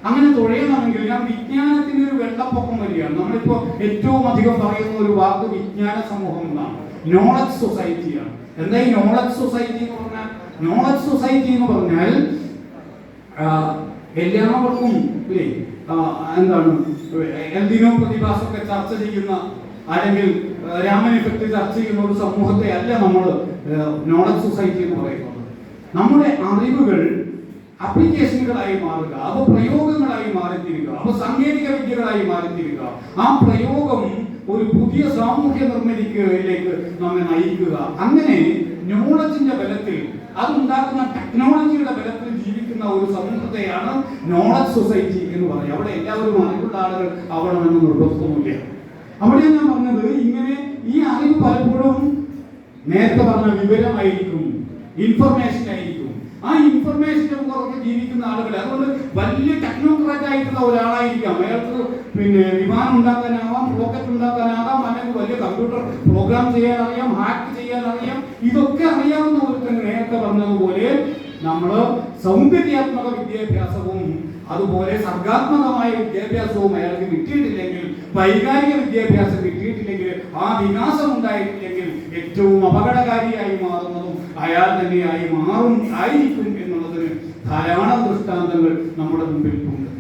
അങ്ങനെ തുഴയണമെങ്കിൽ ഞാൻ വിജ്ഞാനത്തിന് ഒരു വെള്ളപ്പൊക്കം വരികയാണ്. നമ്മളിപ്പോ ഏറ്റവും അധികം പറയുന്ന ഒരു വാക്ക് വിജ്ഞാന സമൂഹം എന്നാണ്. നോളജ് സൊസൈറ്റിയാണ്. എന്താ ഈ നോളജ് സൊസൈറ്റി എന്ന് പറഞ്ഞാൽ? നോളജ് സൊസൈറ്റി എന്ന് പറഞ്ഞാൽ എല്ലാവർക്കും എന്താണ് എന്തിനോ പ്രതിഭാസമൊക്കെ ചർച്ച ചെയ്യുന്ന, അല്ലെങ്കിൽ രാമൻ ഇഫക്റ്റ് ചർച്ച ചെയ്യുന്ന ഒരു സമൂഹത്തെ അല്ല നമ്മൾ നോളജ് സൊസൈറ്റി എന്ന് പറയുന്നത്. നമ്മുടെ അറിവുകൾ അപ്ലിക്കേഷനുകളായി മാറുക, അവ പ്രയോഗങ്ങളായി മാറിത്തീരുക, അവ സാങ്കേതിക വിദ്യകളായി മാറിത്തീരുക. ആ പ്രയോഗം ഒരു പുതിയ സാമൂഹ്യ നിർമ്മിതിയിലേക്ക് നമ്മെ നയിക്കുക. അങ്ങനെ നോളജിന്റെ ബലത്തിൽ, അതുണ്ടാക്കുന്ന ടെക്നോളജിയുടെ ബലത്തിൽ ജീവിക്കുന്ന ഒരു സമൂഹത്തെയാണ് നോളജ് സൊസൈറ്റി എന്ന് പറയുക. അവിടെ എല്ലാവരും അറിവുള്ള ആളുകൾ ആവണമെന്ന് നിർബന്ധമൊന്നുമില്ല. അവിടെ ഞാൻ പറഞ്ഞത്, ഇങ്ങനെ ഈ അറിവ് പലപ്പോഴും നേരത്തെ പറഞ്ഞ വിവരമായിരിക്കും, ഇൻഫർമേഷൻ ആയിരിക്കും. ആ ഇൻഫർമേഷനെ പുറത്ത് ജീവിക്കുന്ന ആളുകൾ, അതുകൊണ്ട് വലിയ ടെക്നോക്രാറ്റ് ആയിട്ടുള്ള ഒരാളായിരിക്കാം. അയാൾക്ക് പിന്നെ വിമാനം ഉണ്ടാക്കാനാവാം, റോക്കറ്റ് ഉണ്ടാക്കാനാകാം, അല്ലെങ്കിൽ വലിയ കമ്പ്യൂട്ടർ പ്രോഗ്രാം ചെയ്യാൻ അറിയാം, ഹാക്ക് ചെയ്യാൻ അറിയാം. ഇതൊക്കെ അറിയാവുന്ന ഒരുത്തൻ നേരത്തെ പറഞ്ഞതുപോലെ നമ്മൾ സൗന്ദര്യാത്മക വിദ്യാഭ്യാസവും അതുപോലെ സർഗാത്മകമായ വിദ്യാഭ്യാസവും അയാൾക്ക് കിട്ടിയിട്ടില്ലെങ്കിൽ, വൈകാരിക വിദ്യാഭ്യാസം കിട്ടിയിട്ടില്ലെങ്കിൽ, ആ വികാസം ഉണ്ടായിട്ടില്ലെങ്കിൽ ഏറ്റവും അപകടകാരിയായി മാറുന്നതും അയാൾ തന്നെയായി ആയിരിക്കും എന്നുള്ളതിന് ധാരാളം ദൃഷ്ടാന്തങ്ങൾ നമ്മുടെ മുമ്പിൽ ഉണ്ട്.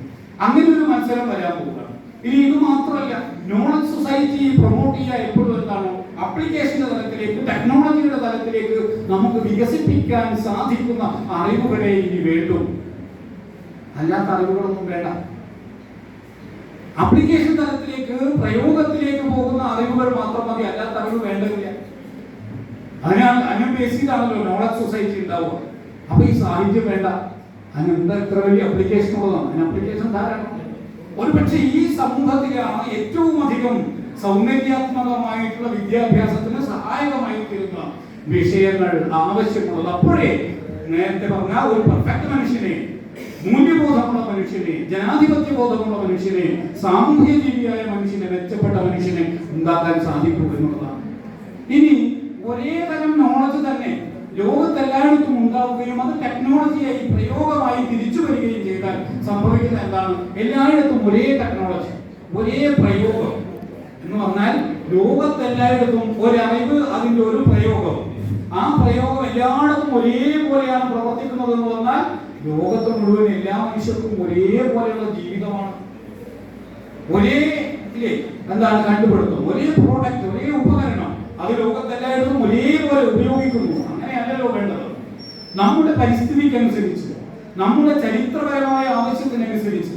അങ്ങനെ ഒരു മത്സരം വരാൻ പോവുകയാണ്. ഇനി ഇത് മാത്രമല്ല, നോളജ് സൊസൈറ്റി പ്രൊമോട്ട് ചെയ്യുക എപ്പോഴും എന്താണ്? അപ്ലിക്കേഷന്റെ തലത്തിലേക്ക്, ടെക്നോളജിയുടെ തലത്തിലേക്ക് നമുക്ക് വികസിപ്പിക്കാൻ സാധിക്കുന്ന അറിവുകളെ ഇനി വേണ്ടു. അല്ലാത്ത അറിവുകളൊന്നും വേണ്ട. അപ്ലിക്കേഷൻ തലത്തിലേക്ക്, പ്രയോഗത്തിലേക്ക് പോകുന്ന അറിവുകൾ മാത്രം മതി, അല്ലാത്ത അറിവ് വേണ്ടതില്ല. അതിനാൽ അങ്ങനെ ബേസ് ചെയ്താണല്ലോ നോളജ് സൊസൈറ്റി ഉണ്ടാവുക. അപ്പൊ ഈ സാഹിത്യം വേണ്ട, അതിനെന്താ ഇത്ര വലിയ അപ്ലിക്കേഷൻ ഉള്ളതാണ്? അതിന് അപ്ലിക്കേഷൻ ധാരാളം. ഒരു പക്ഷേ ഈ സമൂഹത്തിലാണ് ഏറ്റവും അധികം സൗന്ദര്യാത്മകമായിട്ടുള്ള വിദ്യാഭ്യാസത്തിന് സഹായകമായി തീരുന്ന വിഷയങ്ങൾ ആവശ്യമുള്ളത്. അപ്പോഴേ നേരത്തെ പറഞ്ഞ ഒരു പെർഫെക്റ്റ് മനുഷ്യനെ, മൂല്യബോധമുള്ള മനുഷ്യനെ, ജനാധിപത്യ ബോധമുള്ള മനുഷ്യനെ, സാമൂഹ്യ ജീവിയായ മനുഷ്യനെ, മെച്ചപ്പെട്ട മനുഷ്യനെ ഉണ്ടാക്കാൻ സാധിക്കൂ എന്നുള്ളതാണ്. ഇനി ഒരേ തരം നോളജ് തന്നെ ലോകത്തെല്ലായിടത്തും ഉണ്ടാവുകയും അത് ടെക്നോളജിയായി പ്രയോഗമായി തിരിച്ചു വരികയും ചെയ്താൽ സംഭവിക്കുന്ന എന്താണ്? എല്ലായിടത്തും ഒരേ ടെക്നോളജി, ഒരേ പ്രയോഗം എന്ന് പറഞ്ഞാൽ ലോകത്തെല്ലായിടത്തും ഒരറിവ്, അതിന്റെ ഒരു പ്രയോഗം, ആ പ്രയോഗം എല്ലായിടത്തും ഒരേപോലെയാണ് പ്രവർത്തിക്കുന്നത് എന്ന് പറഞ്ഞാൽ ലോകത്ത് മുഴുവൻ എല്ലാ മനുഷ്യർക്കും ഒരേപോലെയുള്ള ജീവിതമാണ്, ഒരേ ഇല്ലേ എന്താണ് കണ്ടുപിടുത്തം, ഒരേ പ്രോഡക്റ്റ്, ഒരേ ഉപകരണം അത് ലോകത്തെല്ലായിടത്തും ഒരേപോലെ ഉപയോഗിക്കുന്നു. അങ്ങനെയല്ലല്ലോ വേണ്ടത്. നമ്മുടെ പരിസ്ഥിതിക്കനുസരിച്ച്, നമ്മുടെ ചരിത്രപരമായ ആവശ്യത്തിനനുസരിച്ച്,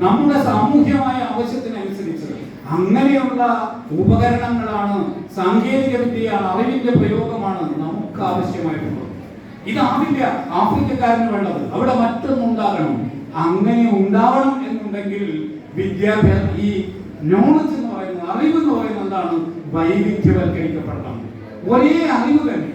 നമ്മുടെ സാമൂഹ്യമായ ആവശ്യത്തിനനുസരിച്ച് അങ്ങനെയുള്ള ഉപകരണങ്ങളാണ്, സാങ്കേതിക വിദ്യയാണ്, അറിവിന്റെ പ്രയോഗമാണ് നമുക്ക് ആവശ്യമായിട്ടുള്ളത്. ഇതാവില്ല ആഫ്രിക്കക്കാരന് വേണ്ടത്. അവിടെ മറ്റൊന്നുണ്ടാകണം. അങ്ങനെ ഉണ്ടാവണം എന്നുണ്ടെങ്കിൽ വിദ്യാഭ്യാസം, ഈ നോളജ് എന്ന് പറയുന്നത്, അറിവ് എന്ന് പറയുന്നത് എന്താണ്? വൈവിധ്യവൽക്കരിക്കപ്പെടണം. ഒരേ അറിവ് തന്നെ,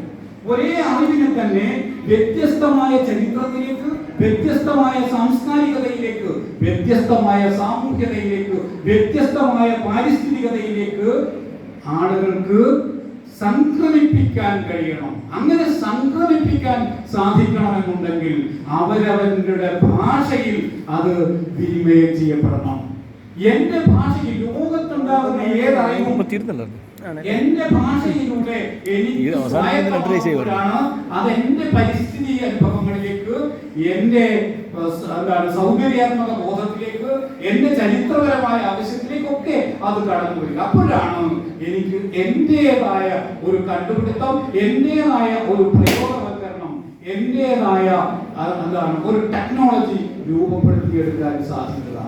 ഒരേ അറിവിനെ തന്നെ വ്യത്യസ്തമായ ചരിത്രത്തിലേക്ക്, വ്യത്യസ്തമായ സാംസ്കാരികതയിലേക്ക്, വ്യത്യസ്തമായ സാമൂഹ്യതയിലേക്ക്, വ്യത്യസ്തമായ പാരിസ്ഥിതികതയിലേക്ക് ആളുകൾക്ക് സംക്രമിപ്പിക്കാൻ കഴിയണം. അങ്ങനെ സംക്രമിപ്പിക്കാൻ സാധിക്കണമെന്നുണ്ടെങ്കിൽ അവരവരുടെ ഭാഷയിൽ അത് വിനിമയം ചെയ്യപ്പെടണം. എന്റെ ഭാഷയിൽ ലോകത്തുണ്ടാകുന്ന ഏതറിവും എന്റെ ഭാഷയിലൂടെ എനിക്ക് അതെന്റെ പരിസ്ഥിതി അനുഭവങ്ങളിലേക്ക്, എന്റെ സൗകര്യാത്മക ബോധത്തിലേക്ക്, എന്റെ ചരിത്രപരമായ ആവശ്യത്തിലേക്കൊക്കെ അത് കടന്നു വരിക. അപ്പോഴാണ് എനിക്ക് എന്റേതായ ഒരു കണ്ടുപിടുത്തം, എന്റേതായ ഒരു പ്രയോഗവൽക്കരണം, എന്റേതായ ഒരു ടെക്നോളജി രൂപപ്പെടുത്തിയെടുക്കാൻ സാധിക്കുക.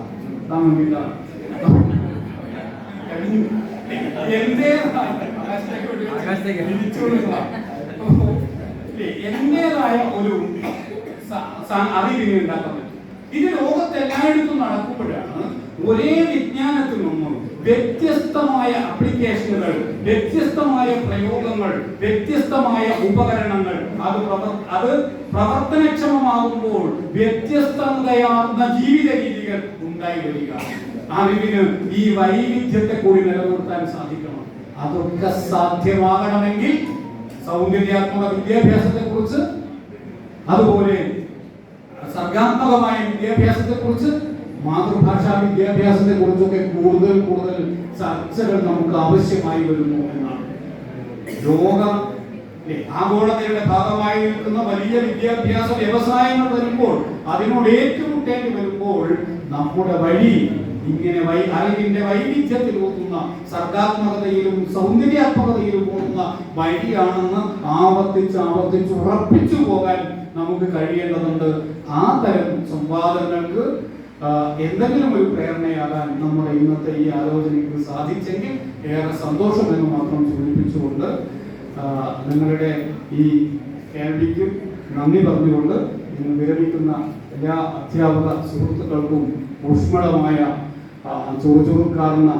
എന്റേതായ ഒരു അറിവിനെ ഉണ്ടാക്കാൻ പറ്റും. ഇത് ലോകത്തെല്ലായിടത്തും നടക്കുമ്പോഴാണ് ഒരേ വിജ്ഞാനത്തിൽ നിന്നും വ്യത്യസ്തമായ ആപ്ലിക്കേഷനുകൾ, വ്യത്യസ്തമായ പ്രയോഗങ്ങൾ, വ്യത്യസ്തമായ ഉപകരണങ്ങൾ അത് പ്രവർത്തനക്ഷമമാകുമ്പോൾ വ്യത്യസ്തതയാർന്ന ജീവിത രീതികൾ ഉണ്ടായി വരിക. അറിവിന് ഈ വൈവിധ്യത്തെ കൂടി നിലനിർത്താൻ സാധിക്കണം. അതൊക്കെ സാധ്യമാകണമെങ്കിൽ സൗന്ദര്യാത്മക വിദ്യാഭ്യാസത്തെ കുറിച്ച്, അതുപോലെ സർഗാത്മകമായ വിദ്യാഭ്യാസത്തെ കുറിച്ച്, മാതൃഭാഷാ വിദ്യാഭ്യാസത്തെ കുറിച്ചൊക്കെ കൂടുതൽ കൂടുതൽ ചർച്ചകൾ നമുക്ക് ആവശ്യമായി വരുന്നു എന്നാണ്. ആഗോളതയുടെ ഭാഗമായി നിൽക്കുന്ന വലിയ വിദ്യാഭ്യാസ വ്യവസായങ്ങൾ വരുമ്പോൾ, അതിനോട് ഏറ്റുമുട്ടേണ്ടി വരുമ്പോൾ നമ്മുടെ വഴി ഇങ്ങനെ അറിവിന്റെ വൈവിധ്യത്തിൽ ഊന്നുന്ന, സർഗാത്മകതയിലും സൗന്ദര്യാത്മകതയിലും ഊന്നുന്ന വഴിയാണെന്ന് ആവർത്തിച്ച് ഉറപ്പിച്ചു പോകാൻ നമുക്ക് കഴിയേണ്ടതുണ്ട്. ആ തരം സംവാദങ്ങൾക്ക് എന്തെങ്കിലും ഒരു പ്രേരണയാകാൻ നമ്മുടെ ഇന്നത്തെ ഈ ആലോചനയ്ക്ക് സാധിച്ചെങ്കിൽ ഏറെ സന്തോഷമെന്ന് മാത്രം സൂചിപ്പിച്ചുകൊണ്ട് നിങ്ങളുടെ ഈ കേൾവിക്കും നന്ദി പറഞ്ഞുകൊണ്ട് ഇന്ന് വിരമിക്കുന്ന എല്ലാ അധ്യാപക സുഹൃത്തുക്കൾക്കും ഊഷ്മളമായ ചുറുചുറുക്കാർന്ന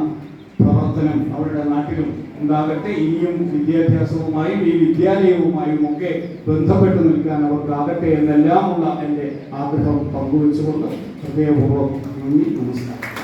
പ്രവർത്തനം അവരുടെ നാട്ടിലും ഉണ്ടാകട്ടെ. ഇനിയും വിദ്യാഭ്യാസവുമായും ഈ വിദ്യാലയവുമായും ഒക്കെ ബന്ധപ്പെട്ട് നിൽക്കാൻ അവർക്കാകട്ടെ എന്നെല്ലാമുള്ള എൻ്റെ ആഗ്രഹം പങ്കുവെച്ചുകൊണ്ട് ഹൃദയപൂർവ്വം നന്ദി, നമസ്കാരം.